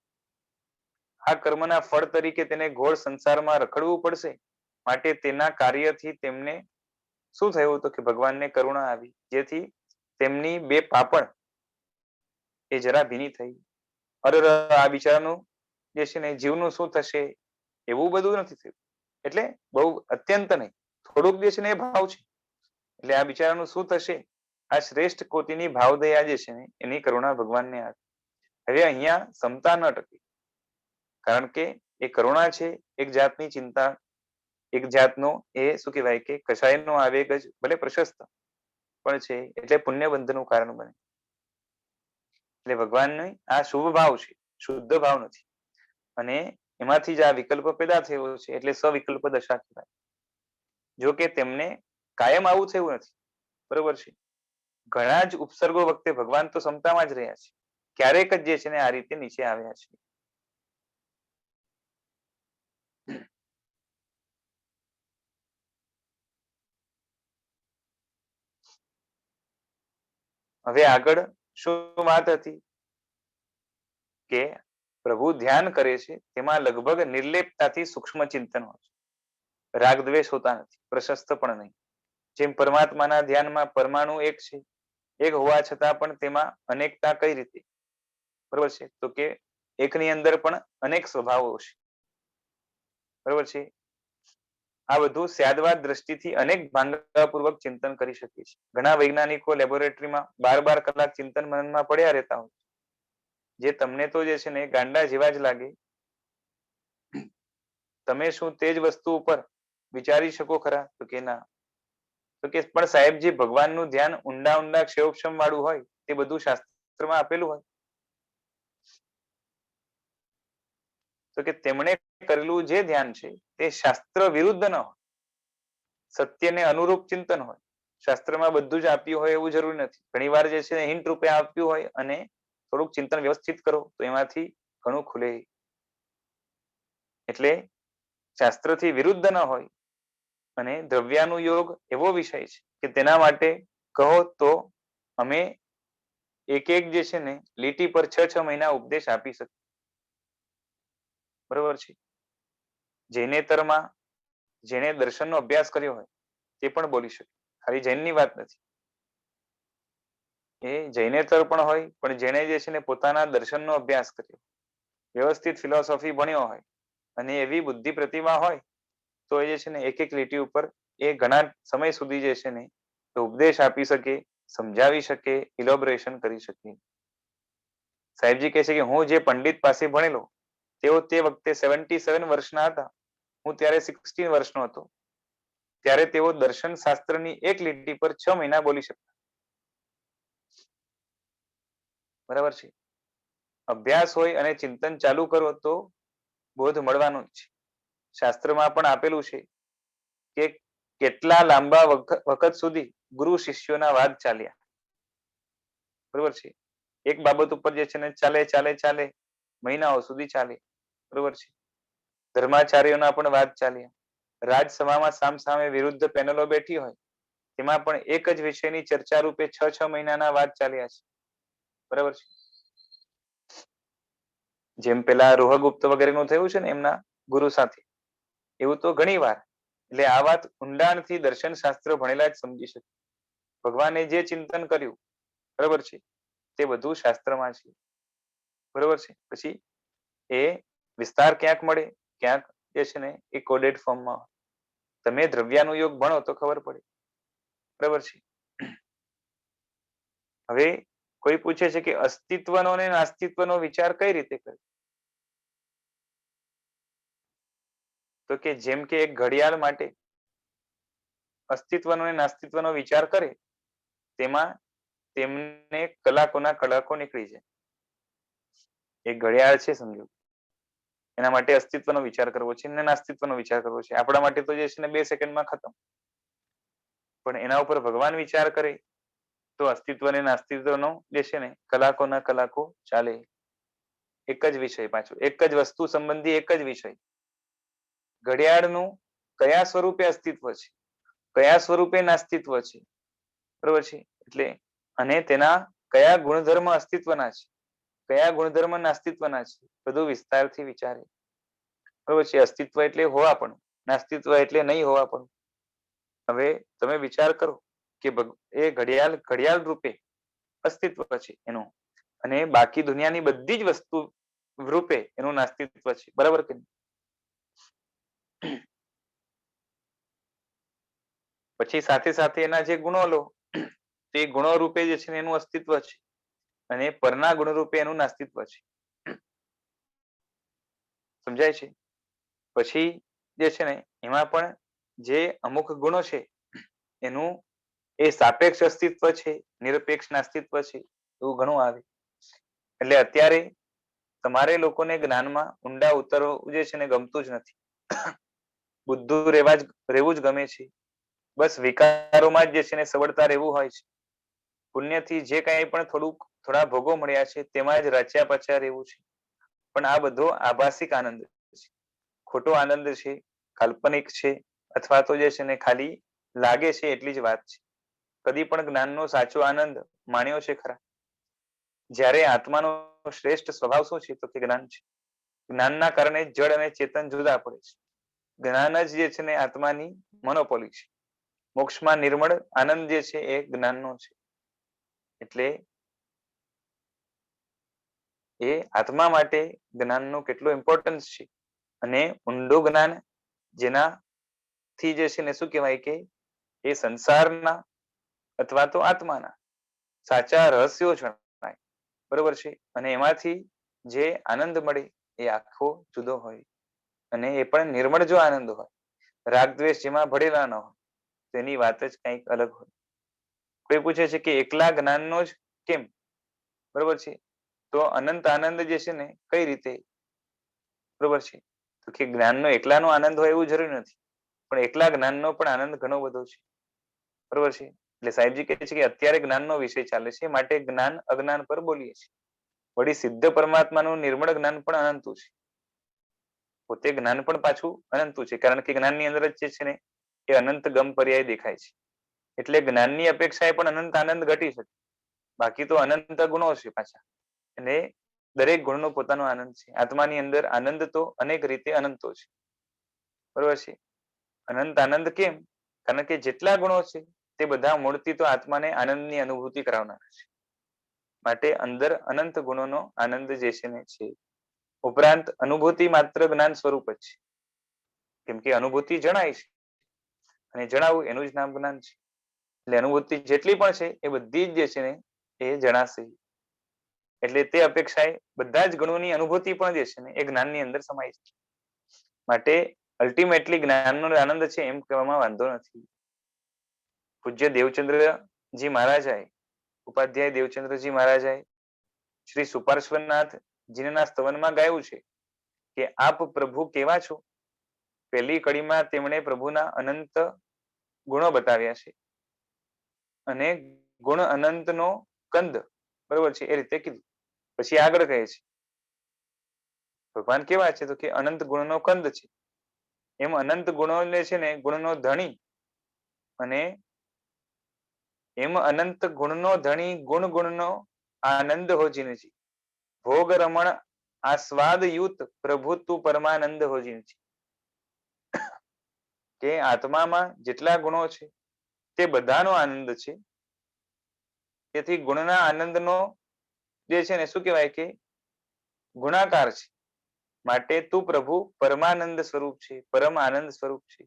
આ કર્મના ફળ તરીકે તેને ઘોર સંસારમાં રખડવું પડશે. માટે તેના કાર્યથી તેમને શું થયું? તો કે ભગવાનને કરુણા આવી, જેથી તેમની બે પાપણ એ જરા ભીની થઈ. અરે આ બિચારાનું જે છે ને જીવનું શું થશે એવું બધું નથી થયું. એટલે બહુ અત્યંત નહીં, થોડુંક જે છે ને એ ભાવ છે. એટલે આ બિચારાનું શું થશે? આ શ્રેષ્ઠ કોટીની ભાવદયા જે છે ને એની કરુણા ભગવાનને આવી. હવે અહીંયા ક્ષમતા ન ટકી, કારણ કે એ કરુણા છે, એક જાતની ચિંતા, એક જાતનો એ શું કહેવાય કે કશાયનો આવેગ જ ભલે પ્રશસ્ત પણ છે, એટલે પુણ્યબંધનું કારણ બને. એટલે ભગવાનનો આ શુભ ભાવ છે, શુદ્ધ ભાવ નથી. અને એમાંથી જ આ વિકલ્પ પેદા થયો છે, એટલે સવિકલ્પ દશા કહેવાય. જો કે તેમને કાયમ આવું થયું નથી, બરોબર છે. ઘણા જ ઉપસર્ગો વખતે ભગવાન તો ક્ષમતામાં જ રહ્યા છે, ક્યારેક જ જે છે ને આ રીતે નીચે આવ્યા છે. હવે આગળ શું વાત હતી કે પ્રભુ ધ્યાન કરે છે તેમાં લગભગ નિર્લેપતાથી સૂક્ષ્મ ચિંતન હોય છે. રાગ દ્વેષ હોતા નથી, પ્રશસ્ત પણ નહીં. જેમ પરમાત્માના ધ્યાનમાં પરમાણુ એક છે, એક હોવા છતાં પણ તેમાં અનેકતા કઈ રીતે? બરોબર છે, તો કે એકની અંદર પણ અનેક સ્વભાવો છે. બરોબર છે. આ બધું સ્યાદવાદ દ્રષ્ટિથી અનેક ભાંગાપૂર્વક ચિંતન કરી શકીએ છીએ. ઘણા વૈજ્ઞાનિકો લેબોરેટરીમાં 12 કલાક ચિંતન મનનમાં પડ્યા રહેતા હોય, જે તમને તો જે છે ને ગાંડા જેવા જ લાગે. તમે શું તે જ વસ્તુ ઉપર વિચારી શકો ખરા? તો કે ના. તો કે પણ સાહેબજી, ભગવાનનું ધ્યાન ઊંડા ઊંડા ક્ષયોક્ષમ વાળું હોય, તે બધું શાસ્ત્રમાં આપેલું હોય. તો કે તેમણે કરેલું જે ધ્યાન છે તે શાસ્ત્ર વિરુદ્ધ ન હોય, સત્યને અનુરૂપ ચિંતન હોય. શાસ્ત્રમાં બધું જ આપ્યું હોય એવું જરૂરી નથી. ઘણી વાર જે છે હિન્ટ રૂપે આપ્યું હોય અને થોડુંક ચિંતન વ્યવસ્થિત કરો તો એમાંથી ઘણું ખુલે. એટલે શાસ્ત્રથી વિરુદ્ધ ન હોય અને દ્રવ્યાનુયોગ એવો વિષય છે કે તેના માટે કહો તો અમે એક એક જે છે ને લીટી પર 6 મહિના ઉપદેશ આપી શકીએ. બરોબર છે. જૈનેતરમાં જેને દર્શનનો અભ્યાસ કર્યો હોય તે પણ બોલી શકે. ખાલી જૈનની વાત નથી. એ જૈનેતર પણ હોય, પણ જેને જે છે ને પોતાના દર્શનનો અભ્યાસ કર્યો, વ્યવસ્થિત ફિલોસોફી ભણ્યો હોય અને એવી બુદ્ધિ પ્રતિમા હોય, તો એ જે છે ને એક એક લીટી ઉપર એ ઘણા સમય સુધી જે છે ને ઉપદેશ આપી શકે, સમજાવી શકે, ઇલોબરેશન કરી શકે. સાહેબજી કહે છે કે હું જે પંડિત પાસે ભણેલો, તેઓ તે વખતે 77 વર્ષના હતા. હું ત્યારે 16 વર્ષનો હતો. ત્યારે તેઓ દર્શન શાસ્ત્રની એક લીટી પર 6 મહિના બોલી શકતા. બરાબર છે. અભ્યાસ હોય અને ચિંતન ચાલુ કરો તો બોધ મળવાનું જ છે. શાસ્ત્રમાં પણ આપેલું છે કે કેટલા લાંબા વખત સુધી ગુરુ શિષ્યોના વાદ ચાલ્યા. બરોબર છે. એક બાબત ઉપર જે છે ને ચાલે ચાલે ચાલે મહિનાઓ સુધી ચાલે. બરોબર છે. ધર્માચાર્યોના પણ વાદ ચાલ્યા. રાજસભામાં સામસામે વિરુદ્ધ પેનલો બેઠી હોય, તેમાં પણ એક જ વિષયની ચર્ચા રૂપે 6 મહિનાના વાદ ચાલ્યા છે. બરાબર છે. જેમ પેલા રોહગુપ્ત વગેરેનું થયું છે ને એમના ગુરુ સાથે, એવું તો ઘણી વાર. એટલે આ વાત ઊંડાણથી દર્શન શાસ્ત્ર ભણેલા જ સમજી શકે. ભગવાને જે ચિંતન કર્યું, બરાબર છે, તે બધું શાસ્ત્રમાં છે. બરોબર છે. પછી એ વિસ્તાર ક્યાંક મળે, ક્યાંક જે છે ને એ કોડેડ ફોર્મમાં. તમે દ્રવ્યાનુયોગ ભણો તો ખબર પડે. બરાબર છે. હવે કોઈ પૂછે છે કે અસ્તિત્વનો અને નાસ્તિત્વનો વિચાર કઈ રીતે કરે? તો કે જેમ કે એક ઘડિયાળ માટે અસ્તિત્વનો અને નાસ્તિત્વનો વિચાર કરે, તેમાં તેમને કલાકોના કલાકો નીકળી જાય. એક ઘડિયાળ છે સમજો, એના માટે અસ્તિત્વનો વિચાર કરવો છે અને નાસ્તિત્વનો વિચાર કરવો છે. આપણા માટે તો જે છે ને 2 સેકન્ડમાં ખતમ. પણ એના ઉપર ભગવાન વિચાર કરે તો અસ્તિત્વ અને નાસ્તિત્વનો જે છે ને કલાકોના કલાકો ચાલે. એક જ વિષય, પાછો એક જ વસ્તુ સંબંધી એક જ વિષય. ઘડિયાળનું કયા સ્વરૂપે અસ્તિત્વ છે, કયા સ્વરૂપે નાસ્તિત્વ છે, બરોબર છે. એટલે અને તેના કયા ગુણધર્મ અસ્તિત્વના છે, કયા ગુણધર્મ નાસ્તિત્વના છે, બધું વિસ્તારથી વિચારે. બરોબર છે. અસ્તિત્વ એટલે હોવાપણું, નાસ્તિત્વ એટલે નહીં હોવાપણું. હવે તમે વિચાર કરો કે એ ઘડિયાળ ઘડિયાળ રૂપે અસ્તિત્વ છે એનું, અને બાકી દુનિયાની બધી જ વસ્તુ રૂપે એનું નાસ્તિત્વ છે. બરાબર કે? પછી સાથે સાથે એના જે ગુણો લો, તે ગુણો રૂપે જે છે એનું અસ્તિત્વ છે, અને પરના ગુણ રૂપે એનું નાસ્તિત્વ છે. સમજાય છે? પછી જે છે ને એમાં પણ જે અમુક ગુણો છે એનું એ સાપેક્ષ અસ્તિત્વ છે, નિરપેક્ષ નાસ્તિત્વ છે, એવું ઘણું આવે. એટલે અત્યારે તમારે લોકોને જ્ઞાનમાં ઊંડા ઉતરવું જે છે ને ગમતું જ નથી. બુદ્ધું રહેવું જ ગમે છે. બસ વિકારોમાં જ જે છે ને સવડતા રહેવું હોય છે. પુણ્યથી જે કાંઈ પણ થોડા ભોગો મળ્યા છે તેમાં જ રચ્યા પચ્યા રહેવું છે. પણ આ બધો આભાસિક આનંદ છે, ખોટો આનંદ છે, કાલ્પનિક છે, અથવા તો જે છે ને ખાલી લાગે છે એટલી જ વાત છે. કદી પણ જ્ઞાનનો સાચો આનંદ માણ્યો છે ખરા? જ્યારે આત્માનો શ્રેષ્ઠ સ્વભાવ શું છે? તો કે જ્ઞાન છે. જ્ઞાનના કારણે જડ અને ચેતન જુદા પડે છે. જ્ઞાન જ જે છે ને આત્માની મોનોપોલી છે. મોક્ષમાં નિર્મળ આનંદ જે છે એ જ્ઞાનનો છે. એટલે એ આત્મા માટે જ્ઞાનનું કેટલું ઇમ્પોર્ટન્સ છે. અને ઊંડું જ્ઞાન જેનાથી જે છે ને શું કહેવાય કે એ સંસારના અથવા તો આત્માના સાચા રહસ્યો જણાય. બરોબર છે. અને એમાંથી જે આનંદ મળે એ આખો જુદો હોય. અને એ પણ નિર્મળ જો આનંદ હોય, રાગ દ્વેષ જેમાં ભળેલા ન હોય, તેની વાત જ કંઈક અલગ હોય. કોઈ પૂછે છે કે એકલા જ્ઞાનનો જ કેમ? બરોબર છે. તો અનંત આનંદ જે છે ને કઈ રીતે? બરોબર છે. તો કે જ્ઞાનનો એકલાનો આનંદ હોય એવું જરૂરી નથી, પણ એકલા જ્ઞાનનો પણ આનંદ ઘણો બધો છે. બરોબર છે. એટલે સાહેબજી કહે છે કે અત્યારે જ્ઞાનનો વિષય ચાલે છે, માટે જ્ઞાન અજ્ઞાન પર બોલીએ છીએ. વળી સિદ્ધ પરમાત્માનું નિર્મળ જ્ઞાન પણ અનંતું છે. પોતે જ્ઞાન પણ પાછું અનંતું છે, કારણ કે જ્ઞાનની અંદર જ જે છે ને એ અનંત ગમ પર્યાય દેખાય છે. એટલે જ્ઞાનની અપેક્ષાએ પણ અનંત આનંદ ઘટી શકે. બાકી તો અનંત ગુણો છે પાછા, અને દરેક ગુણનો પોતાનો આનંદ છે. આત્માની અંદર આનંદ તો અનેક રીતે અનંતો છે. બરોબર છે. અનંત આનંદ કેમ? કારણ કે જેટલા ગુણો છે તે બધા મૂળથી તો આત્માને આનંદની અનુભૂતિ કરાવનારા છે. માટે અંદર અનંત ગુણોનો આનંદ જે છે ને છે. ઉપરાંત અનુભૂતિ માત્ર જ્ઞાન સ્વરૂપ જ છે. કેમ કે અનુભૂતિ જણાય છે, અને જણાવવું એનું જ નામ જ્ઞાન છે. એટલે અનુભૂતિ જેટલી પણ છે એ બધી જ જે છે ને એ જણાશે. એટલે તે અપેક્ષાએ બધા જ ગુણોની અનુભૂતિ પણ જે છે ને એ જ્ઞાનની અંદર સમાય છે. માટે અલ્ટિમેટલી જ્ઞાનનો આનંદ છે એમ કહેવામાં વાંધો નથી. પૂજ્ય દેવચંદ્રજી મહારાજાએ, ઉપાધ્યાય દેવચંદ્રજી મહારાજાએ શ્રી સુપાર્શ્વનાથજીના સ્તવનમાં ગાયું છે કે આપ પ્રભુ કેવા છો. પહેલી કડીમાં તેમણે પ્રભુના અનંત ગુણો બતાવ્યા છે, અને ગુણ અનંતનો કંદ, બરોબર છે, એ રીતે કીધું. પછી આગળ કહે છે ભગવાન કેવા છે, તો કે અનંત ગુણનો કંદ છે. એમ અનંત ગુણોને છે ને ગુણનો ધણી, અને એમ અનંત ગુણનો ધણી ગુણ ગુણનો આનંદ હોજીનજી. ભોગ રમણ આસ્વાદ યુત પ્રભુ તું પરમાનંદ હોજીનજી. કે આત્મામાં જેટલા ગુણો છે તે બધાનો આનંદ છે. તેથી ગુણના આનંદનો જે છે ને શું કહેવાય કે ગુણાકાર છે. માટે તું પ્રભુ પરમાનંદ સ્વરૂપ છે, પરમ આનંદ સ્વરૂપ છે.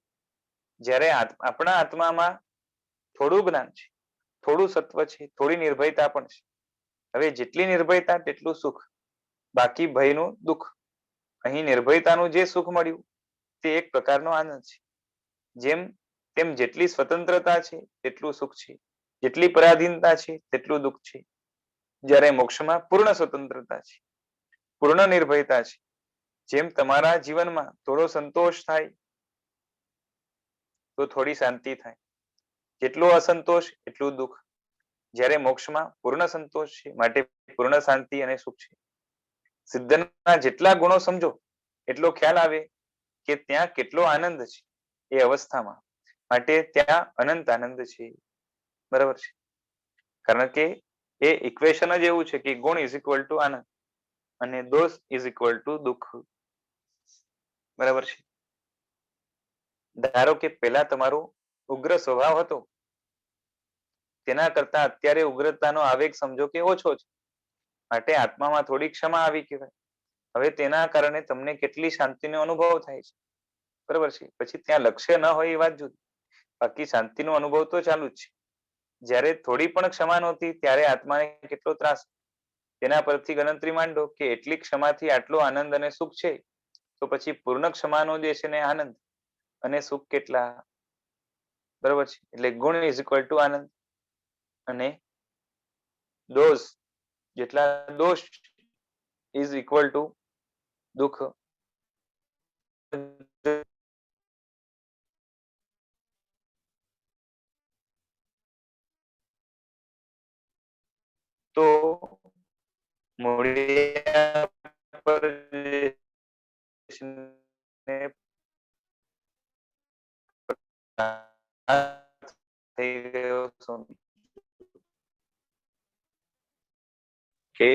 જ્યારે આપણા આત્મામાં થોડું જ્ઞાન છે, થોડું સત્વ છે, થોડી નિર્ભયતા પણ છે. હવે જેટલી નિર્ભયતા તેટલું સુખ, બાકી ભયનું દુઃખ. અહીં નિર્ભયતાનું જે સુખ મળ્યું તે એક પ્રકારનો આનંદ છે. જેમ તેમ જેટલી સ્વતંત્રતા છે તેટલું સુખ છે, જેટલી પરાધીનતા છે તેટલું દુઃખ છે. જ્યારે મોક્ષમાં પૂર્ણ સ્વતંત્રતા છે, પૂર્ણ નિર્ભયતા છે. જેમ તમારા જીવનમાં થોડો સંતોષ થાય તો થોડી શાંતિ થાય, જેટલો અસંતોષ એટલું દુઃખ. જ્યારે મોક્ષમાં પૂર્ણ સંતોષ છે, માટે પૂર્ણ શાંતિ અને સુખ છે. સિદ્ધના જેટલા ગુણો સમજો એટલો ખ્યાલ આવે કે ત્યાં કેટલો આનંદ છે એ અવસ્થામાં. માટે ત્યાં અનંત આનંદ છે. બરાબર છે. કારણ કે એ ઇક્વેશન જ એવું છે કે ગુણ ઇઝ ઇક્વલ ટુ આનંદ, અને દોષ ઇઝ ઇક્વલ ટુ દુઃખ. બરાબર છે. ધારો કે પેલા તમારો ઉગ્ર સ્વભાવ હતો, તેના કરતા અત્યારે ઉગ્રતાનો આવેગ સમજો કે ઓછો છે. માટે આત્મામાં થોડી ક્ષમા આવી કહેવાય. હવે તેના કારણે તમને કેટલી શાંતિનો અનુભવ થાય છે. બરાબર છે. પછી ત્યાં લક્ષ્ય ન હોય એ વાત જુદી, બાકી શાંતિનો અનુભવ તો ચાલુ જ છે. જ્યારે થોડી પણ ક્ષમા નહોતી ત્યારે આત્માને કેટલો ત્રાસ. તેના પરથી ગણતરી માંડો કે એટલી ક્ષમાથી આટલો આનંદ અને સુખ છે, તો પછી પૂર્ણ ક્ષમાનો જે છે ને આનંદ અને સુખ કેટલા. બરાબર છે. એટલે ગુણ ઇઝ ઇક્વલ ટુ આનંદ, અને દોષ જેટલા દોષ ઇઝ ઇક્વલ ટુ દુઃખ. તો મૂળિયા પર થઈ ગયો કે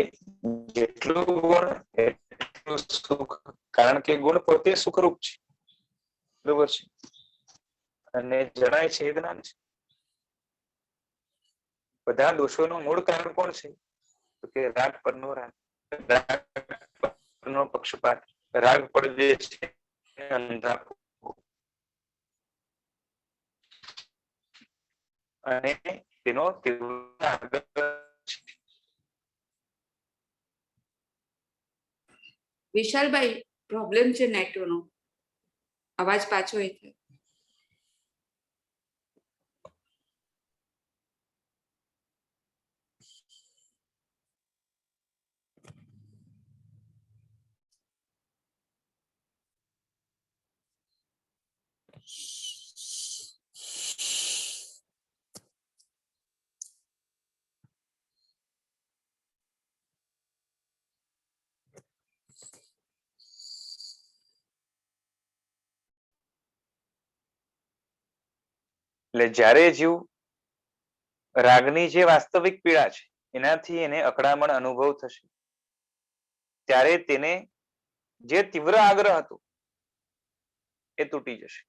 જેટલું ગુણ એટલું સુખ, કારણ કે ગુણ પોતે સુખરૂપ છે. બરોબર છે. અને જણાય છે એ જ્ઞાન છે. બધા દોષોનું મૂળ કારણ કોણ છે? તો કે રાગ પરનો રાગ, રાગ પરનો પક્ષપાત, રાગ પર જે છે અંધાપો. અને તેનો વિશાલભાઈ, પ્રોબ્લેમ છે નેટનો, અવાજ પાછો એ થાય. એટલે જ્યારે જીવ રાગની જે વાસ્તવિક પીડા છે એનાથી એને અકળામણ અનુભવ થશે, ત્યારે તેને જે તીવ્ર આગ્રહ હતો એ તૂટી જશે.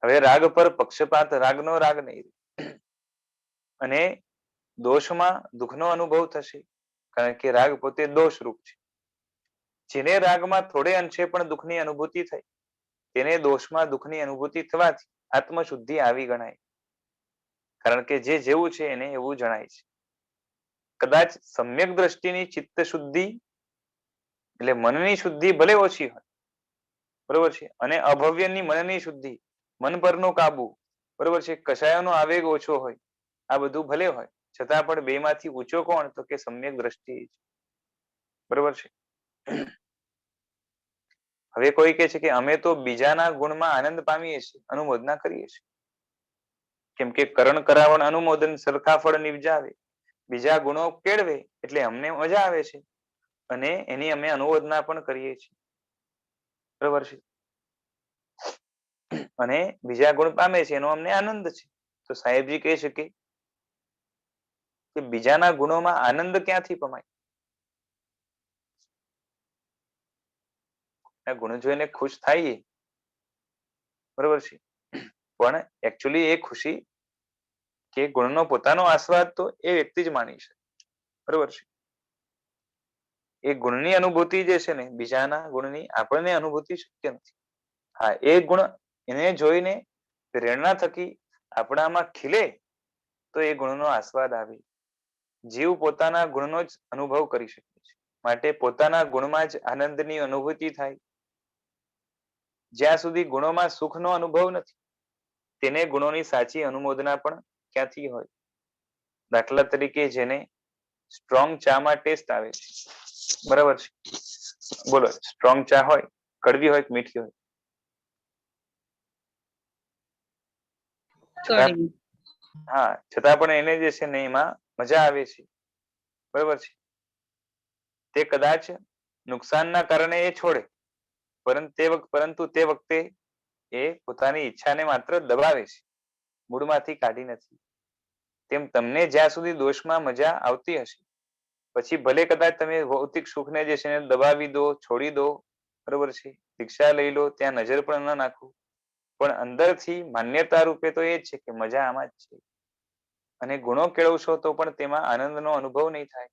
હવે રાગ પર પક્ષપાત, રાગનો રાગ નહીં, અને દોષમાં દુઃખનો અનુભવ થશે, કારણ કે રાગ પોતે દોષ રૂપ છે. જેને રાગમાં થોડે અંશે પણ દુઃખની અનુભૂતિ થઈ, તેને દોષમાં દુઃખની અનુભૂતિ થવાથી આત્મશુદ્ધિ આવી ગણાય, કારણ કે જે જેવું છે એને એવું જણાય છે. કદાચ સમ્યક દ્રષ્ટિની ચિત્ત શુદ્ધિ એટલે મનની શુદ્ધિ ભલે ઓછી હોય, બરોબર છે, અને અભવ્યની મનની શુદ્ધિ, મન પરનો કાબુ, બરોબર છે, કશાયોનો આવેગ ઓછો હોય, આ બધું ભલે હોય, છતાં પણ બે માંથી ઊંચો કોણ? તો કે સમ્યક દ્રષ્ટિ, બરોબર છે. હવે કોઈ કહે છે કે અમે તો બીજાના ગુણમાં આનંદ પામીએ છીએ, અનુમોદના કરીએ છીએ, કેમ કે કરણ કરાવણ અનુમોદન સરખા ફળ નિવજાવે, બીજા ગુણો કેળવે એટલે અમને મજા આવે છે અને એની અમે અનુમોદના પણ કરીએ છીએ, બરોબર છે. અને બીજા ગુણ પામે છે એનો અમને આનંદ છે. તો સાહેબજી કહી શકે કે બીજાના ગુણોમાં આનંદ ક્યાંથી પમાય? ગુણ જોઈને ખુશ થાય, બરોબર છે, પણ એકચ્યુઅલી એ ખુશી કે ગુણનો પોતાનો આસ્વાદ તો એ વ્યક્તિ જ માની છે, બરોબર છે. એ ગુણની અનુભૂતિ જે છે ને, બીજાના ગુણની આપણને અનુભૂતિ શક્ય નથી. હા, એ ગુણ એને જોઈને પ્રેરણા થકી આપણામાં ખીલે તો એ ગુણનો આસ્વાદ આવે. જીવ પોતાના ગુણનો જ અનુભવ કરી શકે છે, માટે પોતાના ગુણમાં જ આનંદની અનુભૂતિ થાય. જ્યાં સુધી ગુણોમાં સુખનો અનુભવ નથી, તેને ગુણોની સાચી અનુમોદના પણ ક્યાંથી હોય? દાખલા તરીકે જેને સ્ટ્રોંગ ચામાં ટેસ્ટ આવે છે, બરાબર છે, બોલો, સ્ટ્રોંગ ચા હોય, કડવી હોય કે મીઠી હોય? હા, છતાં પણ એને જે છે ને એમાં મજા આવે છે, બરાબર છે. તે કદાચ નુકસાનના કારણે એ છોડે, પરંતુ તે વખતે એ પોતાની ઈચ્છાને માત્ર દબાવે છે, મૂળમાંથી કાઢી નથી. તેમ તમને જ્યાં સુધી દોષમાં મજા આવતી હશે, પછી ભલે કદાચ તમે ભૌતિક સુખને જે છે દબાવી દો, છોડી દો, બરોબર છે, દીક્ષા લઈ લો, ત્યાં નજર પણ ન નાખો, પણ અંદરથી માન્યતા રૂપે તો એ જ છે કે મજા આમાં જ છે. અને ગુણો કેળવશો તો પણ તેમાં આનંદનો અનુભવ નહીં થાય,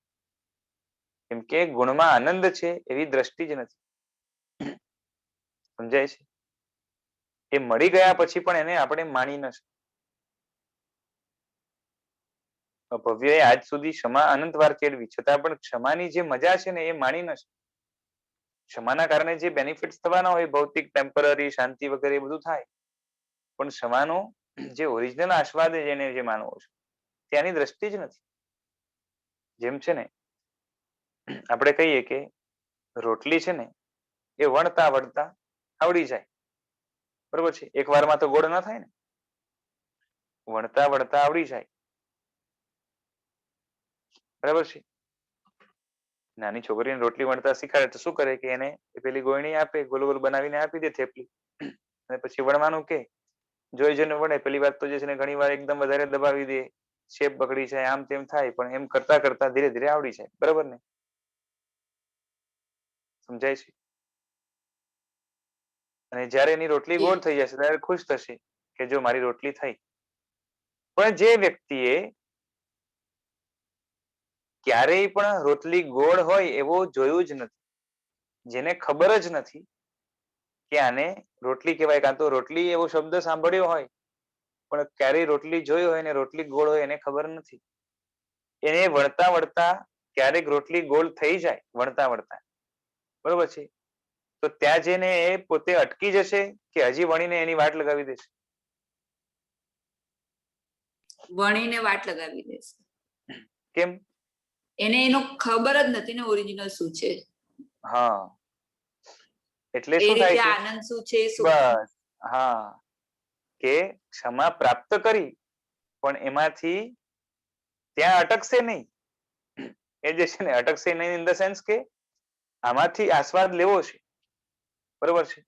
કેમ કે ગુણમાં આનંદ છે એવી દ્રષ્ટિ જ નથી. સમજાય છે? એ મળી ગયા પછી પણ એને આપણે માણી ન શકીએ. ભવ્યએ આજ સુધી ક્ષમા અનંતવાર કેળવી, છતાં પણ ક્ષમાની જે મજા છે ને એ માણી ન શકે. ક્ષમાના કારણે જે બેનિફિટ્સ થવાના હોય, ભૌતિક ટેમ્પરરી શાંતિ વગેરે એ બધું થાય, પણ ક્ષમાનો જે ઓરિજિનલ આસ્વાદ એને જે માનવો છે ત્યાંની દ્રષ્ટિ જ નથી. જેમ છે ને આપણે કહીએ કે રોટલી છે ને એ વણતા વણતા આવડી જાય, બરોબર છે, એક વારમાં તો ગોળ ના થાય ને, વણતા વણતા આવડી જાય, બરાબર છે. નાની છોકરીને રોટલી વણતા શીખાડે તો શું કરે કે એને પેલી ગોયણી આપે, ગોલ ગોલ બનાવીને આપી દે થેપલી, અને પછી વણવાનું કે જોઈ જોઈને વણે. પેલી વાત તો જે છે ને ઘણી વાર એકદમ વધારે દબાવી દે, શેપ બગડી જાય, આમ તેમ થાય, પણ એમ કરતા કરતા ધીરે ધીરે આવડી જાય, બરાબર ને? સમજાય છે? અને જયારે એની રોટલી ગોળ થઈ જશે ત્યારે ખુશ થશે કે જો મારી રોટલી થઈ. પણ જે વ્યક્તિએ ક્યારેય પણ રોટલી ગોળ હોય એવું જોયું જ નથી, જેને ખબર જ નથી કે આને રોટલી કહેવાય, કાં તો રોટલી એવો શબ્દ સાંભળ્યો હોય પણ ક્યારેય રોટલી જોઈ હોય ને રોટલી ગોળ હોય એને ખબર નથી, એને વળતા વળતા ક્યારેક રોટલી ગોળ થઈ જાય વળતા વળતા, બરોબર છે, તો ત્યાં જઈને એ પોતે અટકી જશે કે હજી વણીને એની વાટ લગાવી દેશે? વણીને વાટ લગાવી દેશે. કેમ? એને એનો ખબર જ નથી ને ઓરિજિનલ શું છે. હા, એટલે એ શું થાય રીતે છે? આનંદ શું છે શું બસ, હા, કે ક્ષમા પ્રાપ્ત કરી પણ એમાંથી ત્યાં અટકશે નહીં. એ જે છે ને અટકશે નહીં ઇન ધ સેન્સ કે આમાંથી આસ્વાદ લેવો છે, બરોબર છે.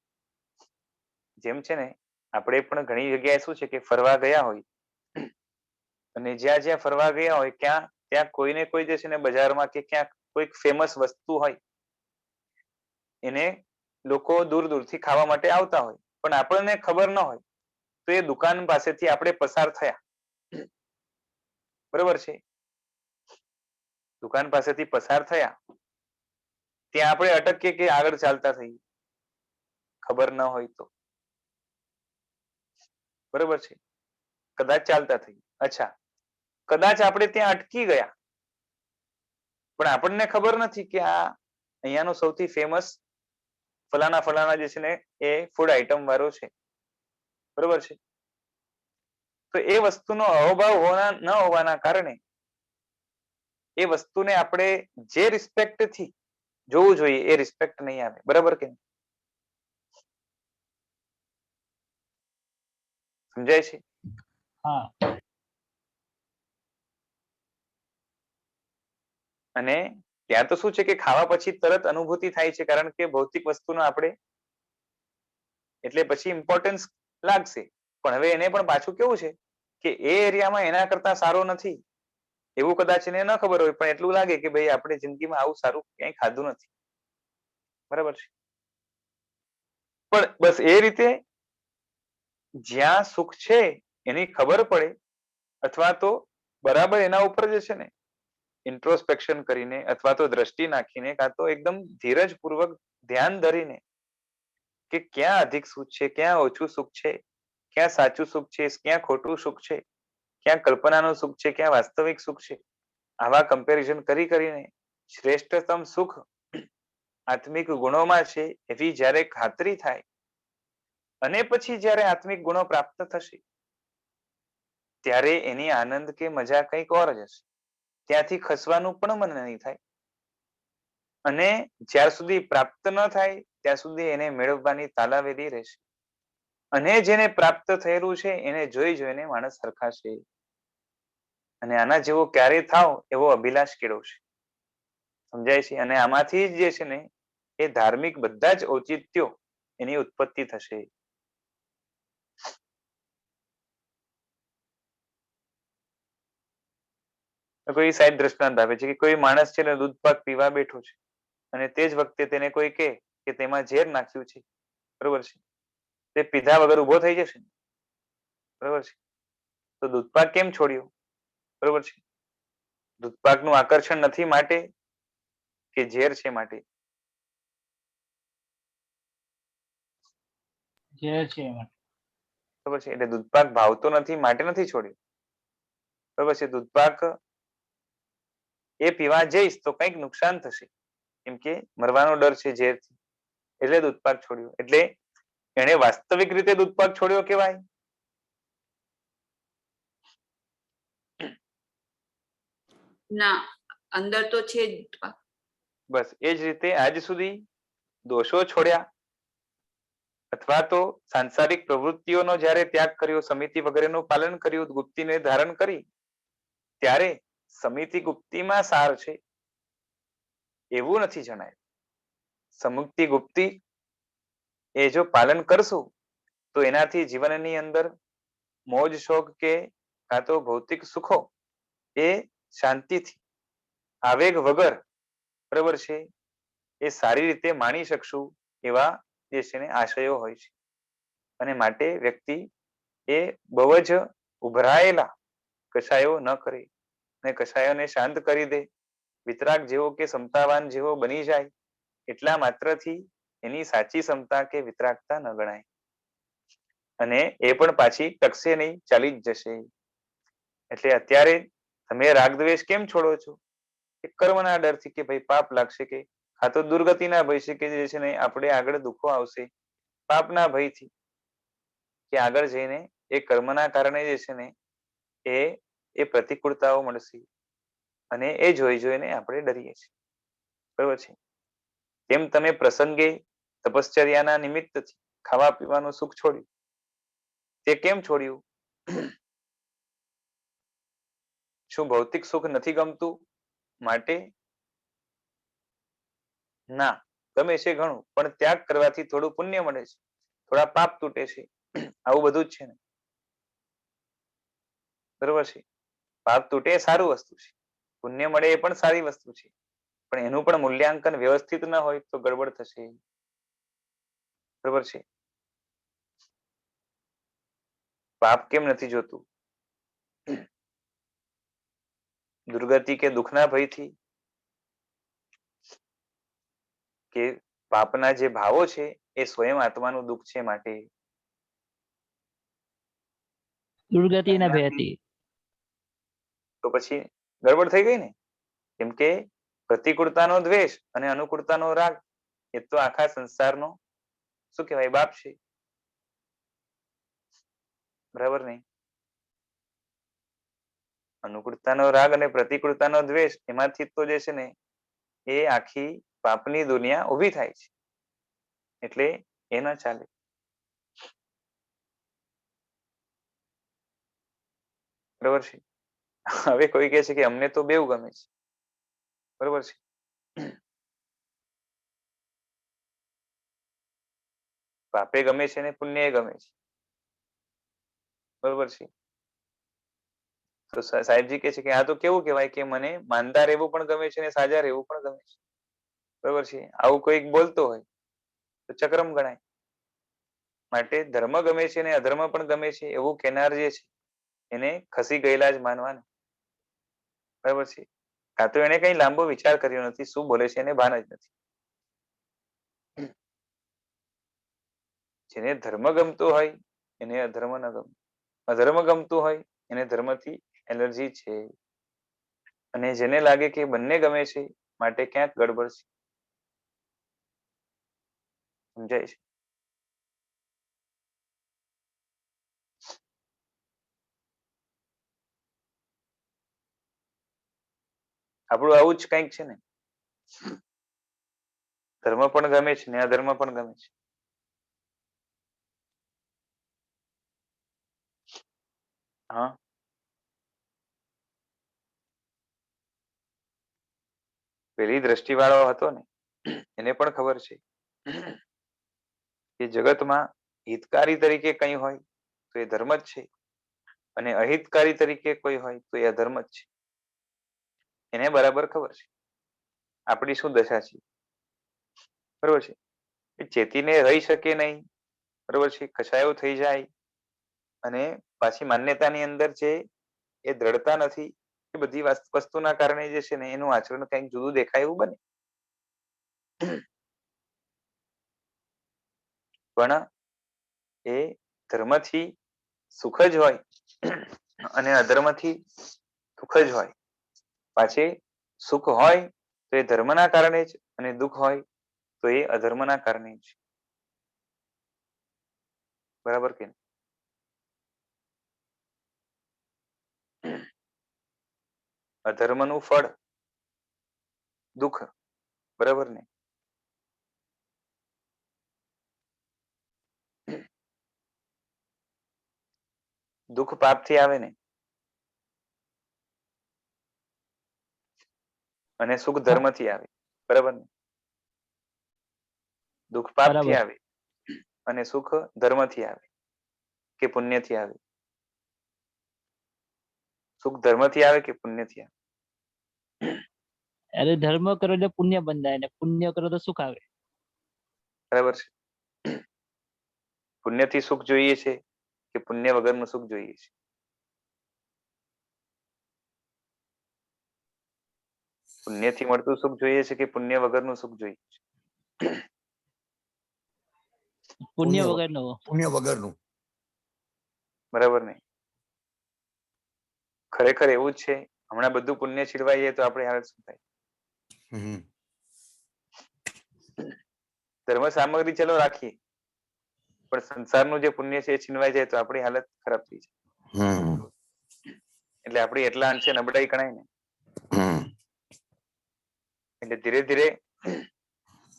જેમ છે ને આપણે પણ ઘણી જગ્યાએ શું છે કે ફરવા ગયા હોય અને જ્યાં જ્યાં ફરવા ગયા હોય ત્યાં કોઈને કોઈ જે છે ને બજારમાં કે ક્યાંક કોઈક ફેમસ વસ્તુ હોય એને લોકો દૂર દૂરથી ખાવા માટે આવતા હોય પણ આપણને ખબર ન હોય તો એ દુકાન પાસેથી આપણે પસાર થયા, બરોબર છે, દુકાન પાસેથી પસાર થયા ત્યાં આપણે અટકીએ કે આગળ ચાલતા થઈએ, ખબર ન હોય તો, બરોબર છે, કદાચ ચાલતા થઈએ. અચ્છા, કદાચ આપણે ત્યાં અટકી ગયા પણ આપણને ખબર નથી કે આ અહીંયાનો સૌથી ફેમસ ફલાણા ફલાણા જે છે ને એ ફૂડ આઈટમ વાળો છે, બરોબર છે, તો એ વસ્તુનો અહોભાવ ન હોવાના કારણે એ વસ્તુને આપણે જે રિસ્પેક્ટ થી જોવું જોઈએ એ રિસ્પેક્ટ નહીં આવે, બરાબર કે? સમજાય છે? હા. અને ત્યાં તો શું છે કે ખાવા પછી તરત અનુભૂતિ થાય છે કારણ કે ભૌતિક વસ્તુનો આપણે એટલે પછી ઇમ્પોર્ટન્સ લાગશે, પણ હવે એને પણ પાછું કેવું છે કે એ એરિયામાં એના કરતા સારો નથી એવું કદાચ એને ન ખબર હોય પણ એટલું લાગે કે ભાઈ આપણે જિંદગીમાં આવું સારું ક્યાંય ખાધું નથી, બરાબર છે. પણ બસ એ રીતે જ્યાં સુખ છે એની ખબર પડે અથવા તો બરાબર એના ઉપર જે છે ને ઇન્ટ્રોસ્પેક્શન કરીને અથવા તો દ્રષ્ટિ નાખીને કાં તો એકદમ ધીરજપૂર્વક ધ્યાન ધરીને કે ક્યાં અધિક સુખ છે, ક્યાં ઓછું સુખ છે, ક્યાં સાચું સુખ છે, ક્યાં ખોટું સુખ છે, ક્યાં કલ્પનાનું સુખ છે, ક્યાં વાસ્તવિક સુખ છે, આવા કમ્પેરિઝન કરીને શ્રેષ્ઠતમ સુખ આત્મિક ગુણોમાં છે એવી જ્યારે ખાતરી થાય અને પછી જ્યારે આત્મિક ગુણો પ્રાપ્ત થશે ત્યારે એની આનંદ કે મજા કંઈક ઓર જ હશે, ત્યાંથી ખસવાનું પણ મન નહીં થાય અને જ્યાર સુધી પ્રાપ્ત ન થાય ત્યાં સુધી એને મેળવવાની તાલાવેદી રહેશે અને જેને પ્રાપ્ત થયેલું છે એને જોઈ જોઈને માણસ સરખાશે અને આના જેવો ક્યારે થાવ એવો અભિલાષ કેળવશે, સમજાય છે? અને આમાંથી જે છે ને એ ધાર્મિક બધા જ ઔચિત્યો એની ઉત્પત્તિ થશે. કોઈ સાહેબ દ્રષ્ટાંત આપે છે કે કોઈ માણસ છે ને દૂધ પાક પીવા બેઠો છે અને તે જ વખતે તેને કોઈ કહે કે તેમાં ઝેર નાખ્યું છે, બરોબર છે, તે પીધા વગર ઉભો થઈ જશે, બરોબર છે, તો દૂધપાક કેમ છોડ્યો? બરોબર છે, દૂધપાકનું આકર્ષણ નથી માટે કે ઝેર છે માટે? ઝેર છે એમાં. બરોબર છે, એટલે દૂધપાક ભાવતો નથી માટે નથી છોડ્યો, બરોબર છે, દૂધપાક એ પીવા જઈશ તો કંઈક નુકસાન થશે કેમ કે મરવાનો ડર છે ઝેરથી, એટલે દૂધપાક છોડ્યો. એટલે એને વાસ્તવિક રીતે દૂધપાક છોડ્યો કેવાય? ના, અંદર તો છે જ. બસ એ જ રીતે આજ સુધી દોષો છોડ્યા અથવા તો સાંસારિક પ્રવૃત્તિઓનો જ્યારે ત્યાગ કર્યો, સમિતિ વગેરેનું પાલન કર્યું, ગુપ્તીને ધારણ કરી, ત્યારે સમિતિ ગુપ્તીમાં સાર છે એવું નથી જણાય. સમુક્તિ ગુપ્તી એ જો પાલન કરશું તો એનાથી જીવનની અંદર મોજ શોખ કે કાં તો ભૌતિક સુખો એ શાંતિથી આવેગ વગર, બરાબર છે, એ સારી રીતે માણી શકશું એવા જે છે ને આશયો હોય છે અને માટે વ્યક્તિ એ બહુ જ ઉભરાયેલા કશાયો ન કરે અને કશાયોને શાંત કરી દે, વિતરાગ જેવો કે સમતાવાન જેવો બની જાય એટલા માત્રથી એની સાચી ક્ષમતા કે વિતરાગતા ન ગણાય, અને એ પણ પાછી ટકશે નહીં, ચાલી જ જશે. એટલે અત્યારે તમે રાગદ્વેષ કેમ છોડો છો? કર્મના ડરથી કે ભાઈ પાપ લાગશે, કે આ તો દુર્ગતિના ભયથી કે જે છે ને આપણે આગળ દુઃખો આવશે, પાપના ભયથી કે આગળ જઈને એ કર્મના કારણે જે છે ને એ પ્રતિકૂળતાઓ મળશે, અને એ જોઈ જોઈને આપણે ડરીએ છીએ. બરોબર છે. તેમ તમે પ્રસંગે તપશ્ચર્યાના નિમિત્તથી ખાવા પીવાનું સુખ છોડ્યું, તે કેમ છોડ્યું? શું ભૌતિક સુખ નથી ગમતું માટે? ના, ગમે છે ઘણું, પણ ત્યાગ કરવાથી થોડું પુણ્ય મળે છે, થોડા પાપ તૂટે છે, આવું બધું જ છે ને. બરોબર છે. પાપ તૂટે એ સારું વસ્તુ છે, પુણ્ય મળે એ પણ સારી વસ્તુ છે, પણ એનું પણ મૂલ્યાંકન વ્યવસ્થિત ન હોય તો ગડબડ થશે. બરોબર છે. પાપ કેમ નથી જોતું? દુર્ગતિ કે દુઃખના ભયથી, કે પાપના જે ભાવો છે એ સ્વયં આત્માનું દુઃખ છે માટે. દુર્ગતિના ભયથી. તો પછી ગડબડ થઈ ગઈ ને. કેમ કે પ્રતિકૂળતાનો દ્વેષ અને અનુકૂળતાનો રાગ એ તો આખા સંસારનો શું કહેવાય, બાપ છે. બરાબર નહીં? અનુકૂળતાનો રાગ અને પ્રતિકૂળતાનો દ્વેષ, એમાંથી તો જે છે ને એ આખી પાપની દુનિયા ઊભી થાય છે, એટલે એ ન ચાલે. બરોબર છે. હવે કોઈ કહે છે કે અમને તો બેવ ગમે છે. બરોબર છે. પાપે ગમે છે ને પુણ્ય ગમે છે. બરોબર છે. તો સાહેબજી કહે છે કે આ તો કેવું કહેવાય કે મને માનતા રહેવું પણ ગમે છે ને સાજા રહેવું પણ ગમે છે. બરોબર છે. આવું કોઈક બોલતો હોય તો ચક્રમ ગણાય. માટે ધર્મ ગમે છે ને અધર્મ પણ ગમે છે એવું કહેનાર જે છે એને ખસી ગયેલા જ માનવાના. બરાબર છે. કાં તો એને કઈ લાંબો વિચાર કર્યો નથી, શું બોલે છે એને ભાન જ નથી. જેને ધર્મ ગમતો હોય એને અધર્મ ન ગમે, અધર્મ ગમતું હોય એને ધર્મથી એલર્જી છે, અને જેને લાગે કે બંને ગમે છે માટે ક્યાંક ગડબડ છે. સમજાય છે? આપણું આવું જ કંઈક છે ને. ધર્મ પણ ગમે છે ને અધર્મ પણ ગમે છે. હા, પેલી દ્રષ્ટિ વાળો હતો ને એને પણ ખબર છે કે જગતમાં હિતકારી તરીકે કઈ હોય તો એ ધર્મ જ છે, અને અહિતકારી તરીકે કોઈ હોય તો એ અધર્મ જ છે. એને બરાબર ખબર છે આપણી શું દશા છે. બરોબર છે. એ ચેતીને રહી શકે નહીં. બરોબર છે. કસાયો થઈ જાય, અને પાછી માન્યતાની અંદર છે એ દ્રઢતા નથી. એ બધી વસ્તુના કારણે જે છે ને એનું આચરણ કંઈક જુદું દેખાય એવું બને. પણ એ ધર્મથી સુખ જ હોય અને અધર્મથી દુઃખ જ હોય. પાછી સુખ હોય તો એ ધર્મના કારણે જ, અને દુઃખ હોય તો એ અધર્મના કારણે જ. બરાબર કે? અધર્મનું ફળ દુઃખ. બરાબર ને? દુઃખ પાપથી આવે ને, અને સુખ ધર્મથી આવે. બરાબર ને? દુઃખ પાપથી આવે અને સુખ ધર્મથી આવે કે પુણ્યથી આવે. સુખ ધર્મથી આવે કે પુણ્યથી આવે? અરે ધર્મ કરો એટલે પુણ્ય બંધાય, ને પુણ્ય કરો તો સુખ આવે. બરાબર છે. પુણ્યથી સુખ જોઈએ છે કે પુણ્ય વગરનું સુખ જોઈએ છે? પુણ્યથી મળતું સુખ જોઈએ છે કે પુણ્ય વગરનું સુખ જોઈએ છે? પુણ્ય વગરનો. પુણ્ય વગરનું. બરાબર નહીં? ખરેખર એવું જ છે. હમણાં બધું પુણ્ય છીનવાઈ જાય તો આપણી હાલત શું થાય? હમ. ધર્મ સામગ્રી ચલો રાખીએ, પણ સંસારનું જે પુણ્ય છે એ છીનવાઈ જાય તો આપણી હાલત ખરાબ થઈ જાય. હમ. એટલે આપણી એટલા અંશે નબળાઈ ગણાય ને. હમ. એટલે ધીરે ધીરે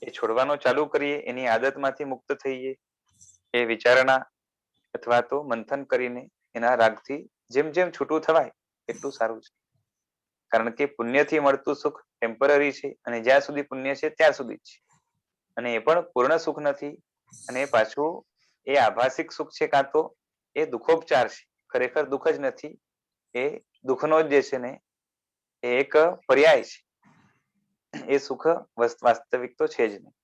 એ છોડવાનું ચાલુ કરીએ, એની આદતમાંથી મુક્ત થઈએ, એ વિચારણા અથવા તો મંથન કરીને એના રાગથી જેમ જેમ છૂટું થવાય એટલું સારું છે. કારણ કે પુણ્યથી મળતું સુખ ટેમ્પરરી છે, અને જ્યાં સુધી પુણ્ય છે ત્યાં સુધી જ છે, અને એ પણ પૂર્ણ સુખ નથી. અને પાછું એ આભાસિક સુખ છે, કાં તો એ દુઃખોપચાર છે. ખરેખર દુઃખ જ નથી, એ દુઃખનો જ જે છે ને એ એક પર્યાય છે. એ સુખ વાસ્તવિક તો છે જ નહીં.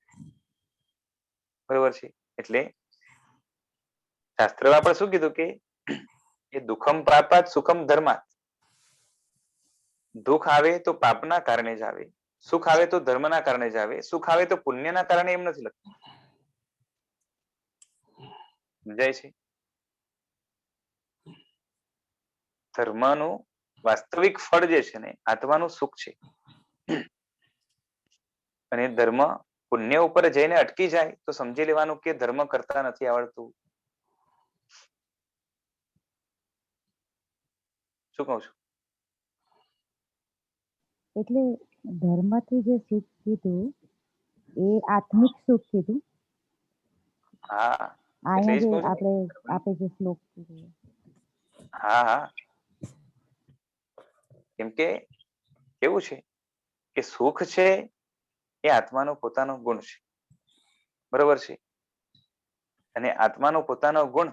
બરોબર છે? એટલે શાસ્ત્રમાં પણ શું કીધું કે એ દુઃખમ પાપાત સુખમ ધર્માત. દુઃખ આવે તો પાપના કારણે જ આવે, સુખ આવે તો ધર્મના કારણે જ આવે, સુખ આવે તો પુણ્યના કારણે એમ નથી લખતું. સમજાય છે? ધર્મનું વાસ્તવિક ફળ જે છે ને આત્માનું સુખ છે. અને ધર્મ પુણ્ય ઉપર જઈને અટકી જાય તો સમજી લેવાનું કે ધર્મ કરતા નથી આવડતું. શું કહું છું? એટલે ધર્મથી જે સુખ કીધું એ આત્મિક સુખ કીધું. હા, એટલે અહીંયા જ જે કહું છું. આપણે જે શ્લોક કીધું. હા હા, કેમ કે કેવું છે કે સુખ છે એ આત્માનો પોતાનો ગુણ છે. બરોબર છે? અને આત્માનો પોતાનો ગુણ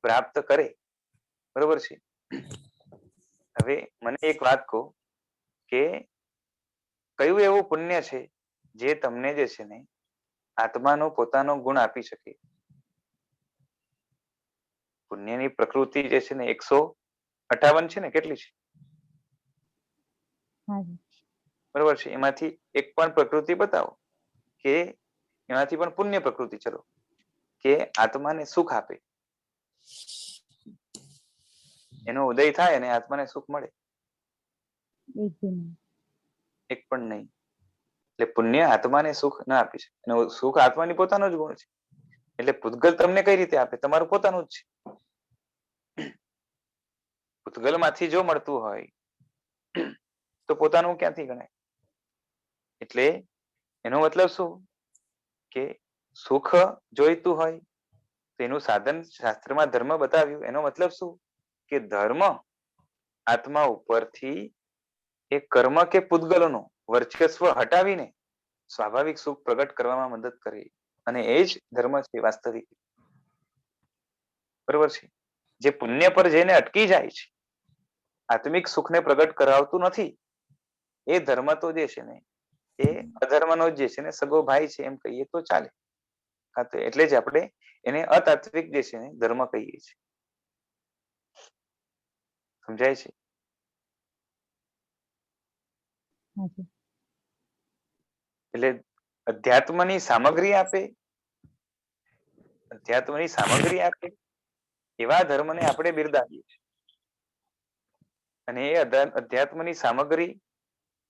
પ્રાપ્ત કરે. બરોબર છે? હવે મને એક વાત કહો કે કયું એવું પુણ્ય છે જે તમને જે છે ને આત્માનો પોતાનો ગુણ આપી શકે? પુણ્યની પ્રકૃતિ જે છે ને 158 છે ને, કેટલી છે? બરોબર છે? એમાંથી એક પણ પ્રકૃતિ બતાવો કે એમાંથી પણ પુણ્ય પ્રકૃતિ, ચલો, કે આત્માને સુખ આપે, એનો ઉદય થાય અને આત્માને સુખ મળે. એક પણ નહીં. એટલે પુણ્ય આત્માને સુખ ના આપી શકે, અને સુખ આત્માની પોતાનો જ ગુણ છે. એટલે પૂતગલ તમને કઈ રીતે આપે? તમારું પોતાનું જ છે. પૂતગલ માંથી જો મળતું હોય તો પોતાનું ક્યાંથી ગણાય? એટલે એનો મતલબ શું કે સુખ જોઈતું હોય તો એનું સાધન શાસ્ત્રમાં ધર્મ બતાવ્યું. એનો મતલબ શું કે ધર્મ આત્મા ઉપરથી એ કર્મ કે પૂતગલોનો વર્ચસ્વ હટાવીને સ્વાભાવિક સુખ પ્રગટ કરવામાં મદદ કરે, અને એ જ ધર્મ છે વાસ્તવિક. બરોબર છે? જે પુણ્ય પર જઈને અટકી જાય છે, આત્મિક સુખને પ્રગટ કરાવતું નથી, એ ધર્મ તો જે છે ને એ અધર્મનો જે છે ને સગો ભાઈ છે એમ કહીએ તો ચાલે. હા, તો એટલે જ આપણે એને અતાત્વિક જે છે ને ધર્મ કહીએ છીએ. સમજાય છે? એટલે અધ્યાત્મની સામગ્રી આપે, અધ્યાત્મની સામગ્રી આપે એવા ધર્મને આપણે બિરદાવીએ છીએ. અને એ અધ્યાત્મની સામગ્રી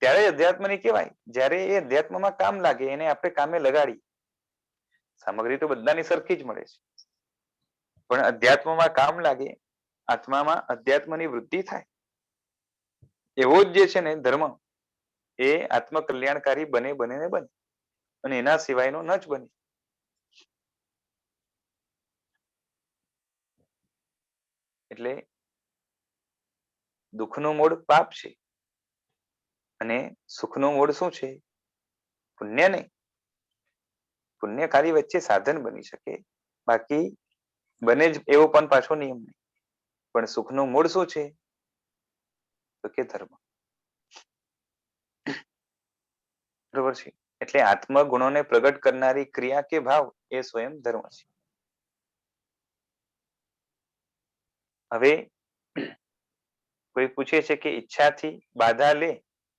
ત્યારે અધ્યાત્મની કહેવાય જ્યારે એ અધ્યાત્મમાં કામ લાગે, એને આપણે કામે લગાડીએ. સામગ્રી તો બધાની સરખી જ મળે છે, પણ અધ્યાત્મમાં કામ લાગે, આત્મામાં અધ્યાત્મની વૃદ્ધિ થાય, એવો જ જે છે ને ધર્મ એ આત્મકલ્યાણકારી બને ને બને, અને એના સિવાયનો ન જ બને. એટલે દુઃખનું મૂળ પાપ છે અને સુખનું મૂળ શું છે? પુણ્ય નહીં. પુણ્ય ખાલી વચ્ચે સાધન બની શકે, બાકી બને જ એવો પણ પાછો નિયમ નહીં. પણ સુખનું મૂળ શું છે? તો કે ધર્મ. બરોબર છે? એટલે આત્મગુણોને પ્રગટ કરનારી ક્રિયા કે ભાવ એ સ્વયં ધર્મ છે. હવે કોઈ પૂછે છે કે ઈચ્છાથી બાધા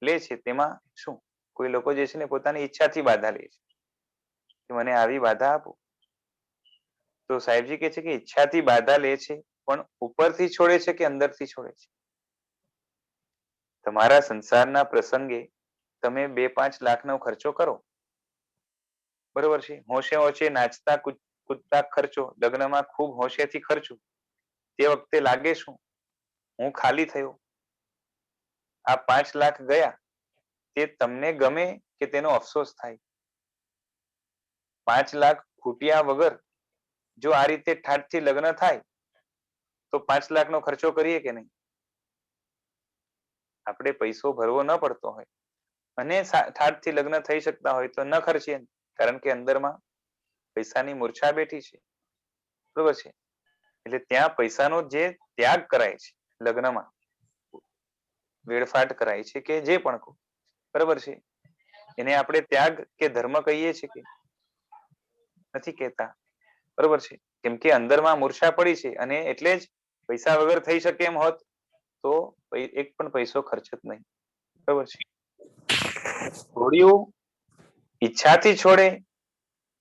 લે છે તેમાં શું? કોઈ લોકો જે છે ને પોતાની ઈચ્છાથી બાધા લે છે કે મને આવી બાધા આપો. તો સાહેબજી કહે છે કે ઈચ્છાથી બાધા લે છે પણ ઉપરથી છોડે છે કે અંદરથી છોડે છે? તમારા સંસારના પ્રસંગે તમે 2-5 લાખનો ખર્ચો કરો, બરોબર છે, હોશે હોશે નાચતા કૂદતા ખર્ચો, લગ્નમાં ખૂબ હોશેથી ખર્ચો, તે વખતે લાગે શું? હું ખાલી થયો. આ 5 લાખ ગયા તે તમને ગમે કે તેનો અફસોસ થાય? 5 લાખ ખૂટ્યા વગર જો આ રીતે ઠાઠથી લગ્ન થાય તો 5 લાખનો ખર્ચો કરીએ કે નહીં? આપણે પૈસો ભરવો ન પડતો હોય અને ઠાઠથી લગ્ન થઈ શકતા હોય તો ન ખર્ચીએ, કારણ કે અંદરમાં પૈસાની મૂર્છા બેઠી છે, બરોબર છે. એટલે ત્યાં પૈસાનો જે ત્યાગ કરાય છે લગ્નમાં, વેડફાટ કરાય છે કે જે પણ કહો, બરોબર છે, એને આપણે ત્યાગ કે ધર્મ કહીએ છીએ કે નથી કહેતા? બરોબર છે. કેમ કે અંદરમાં મૂર્છા પડી છે અને એટલે જ પૈસા વગર થઈ શકે એમ હોત તો એક પણ પૈસો ખર્ચત નહીં, બરોબર છે. છોડ્યું ઈચ્છાથી છોડે,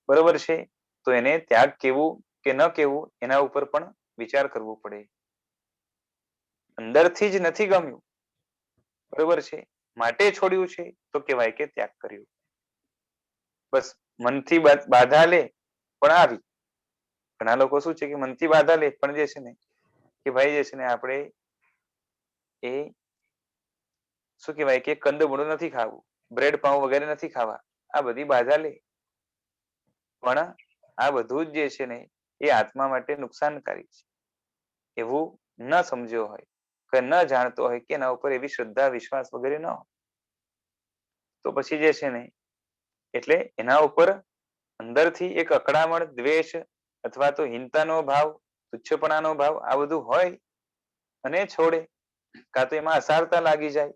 બરોબર છે, તો એને ત્યાગ કેવું કે ન કેવું એના ઉપર પણ વિચાર કરવો પડે. અંદરથી જ નથી ગમ્યું, બરોબર છે, માટે છોડ્યું છે તો કહેવાય કે ત્યાગ કર્યું. બસ મનથી બાધા લે પણ આવી. ઘણા લોકો શું છે કે મનથી બાધા લે પણ જે છે ને કે ભાઈ જે છે ને આપણે એ શું કહેવાય કે કંદમૂળો નથી ખાવું, બ્રેડ પાઉં વગેરે નથી ખાવા, આ બધી બાધા લે પણ આ બધું જ જે છે ને એ આત્મા માટે નુકસાનકારી છે એવું ન સમજ્યો હોય કે ન જાણતો હોય કે એના ઉપર એવી શ્રદ્ધા વિશ્વાસ વગેરે ન હોય તો પછી જે છે ને એટલે એના ઉપર અંદરથી એક અકળામણ, દ્વેષ અથવા તો હીનતાનો ભાવ, તુચ્છપણાનો ભાવ આ બધું હોય અને છોડે, કાં તો એમાં અસારતા લાગી જાય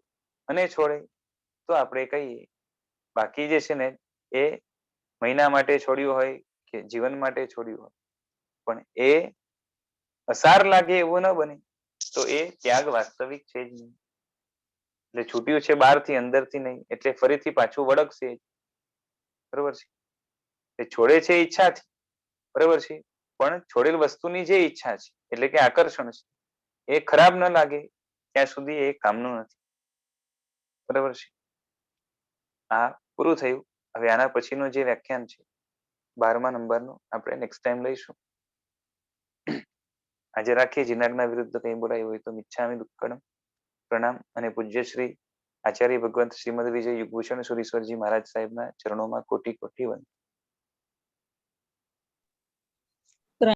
અને છોડે તો આપણે કહીએ. બાકી જે છે ને એ મહિના માટે છોડ્યું હોય કે જીવન માટે છોડ્યું હોય પણ એ અસાર લાગે એવું ન બને તો એ ત્યાગ વાસ્તવિક છે જ નહીં. એટલે છૂટ્યું છે બહારથી, અંદરથી નહીં, એટલે ફરીથી પાછું વળગશે, બરોબર છે. એ છોડે છે ઈચ્છાથી, બરોબર છે, પણ છોડેલ વસ્તુની જે ઈચ્છા છે એટલે કે આકર્ષણ છે એ ખરાબ ન લાગે ત્યાં સુધી એ કામનું નથી, બરોબર છે. આ પૂરું થયું. હવે આના પછીનું જે વ્યાખ્યાન છે 12મા નંબરનું આપણે નેક્સ્ટ ટાઈમ લઈશું. આજે રાખીએ. જીનાજ્ઞા વિરુદ્ધ કંઈ બોલાયું હોય તો મિચ્છામિ દુક્કડમ. પ્રણામ અને પૂજ્ય શ્રી આચાર્ય ભગવંત શ્રીમદ વિજય યુગભૂષણ સુરીશ્વરજી મહારાજ સાહેબના ચરણોમાં કોટી કોટી વંદન.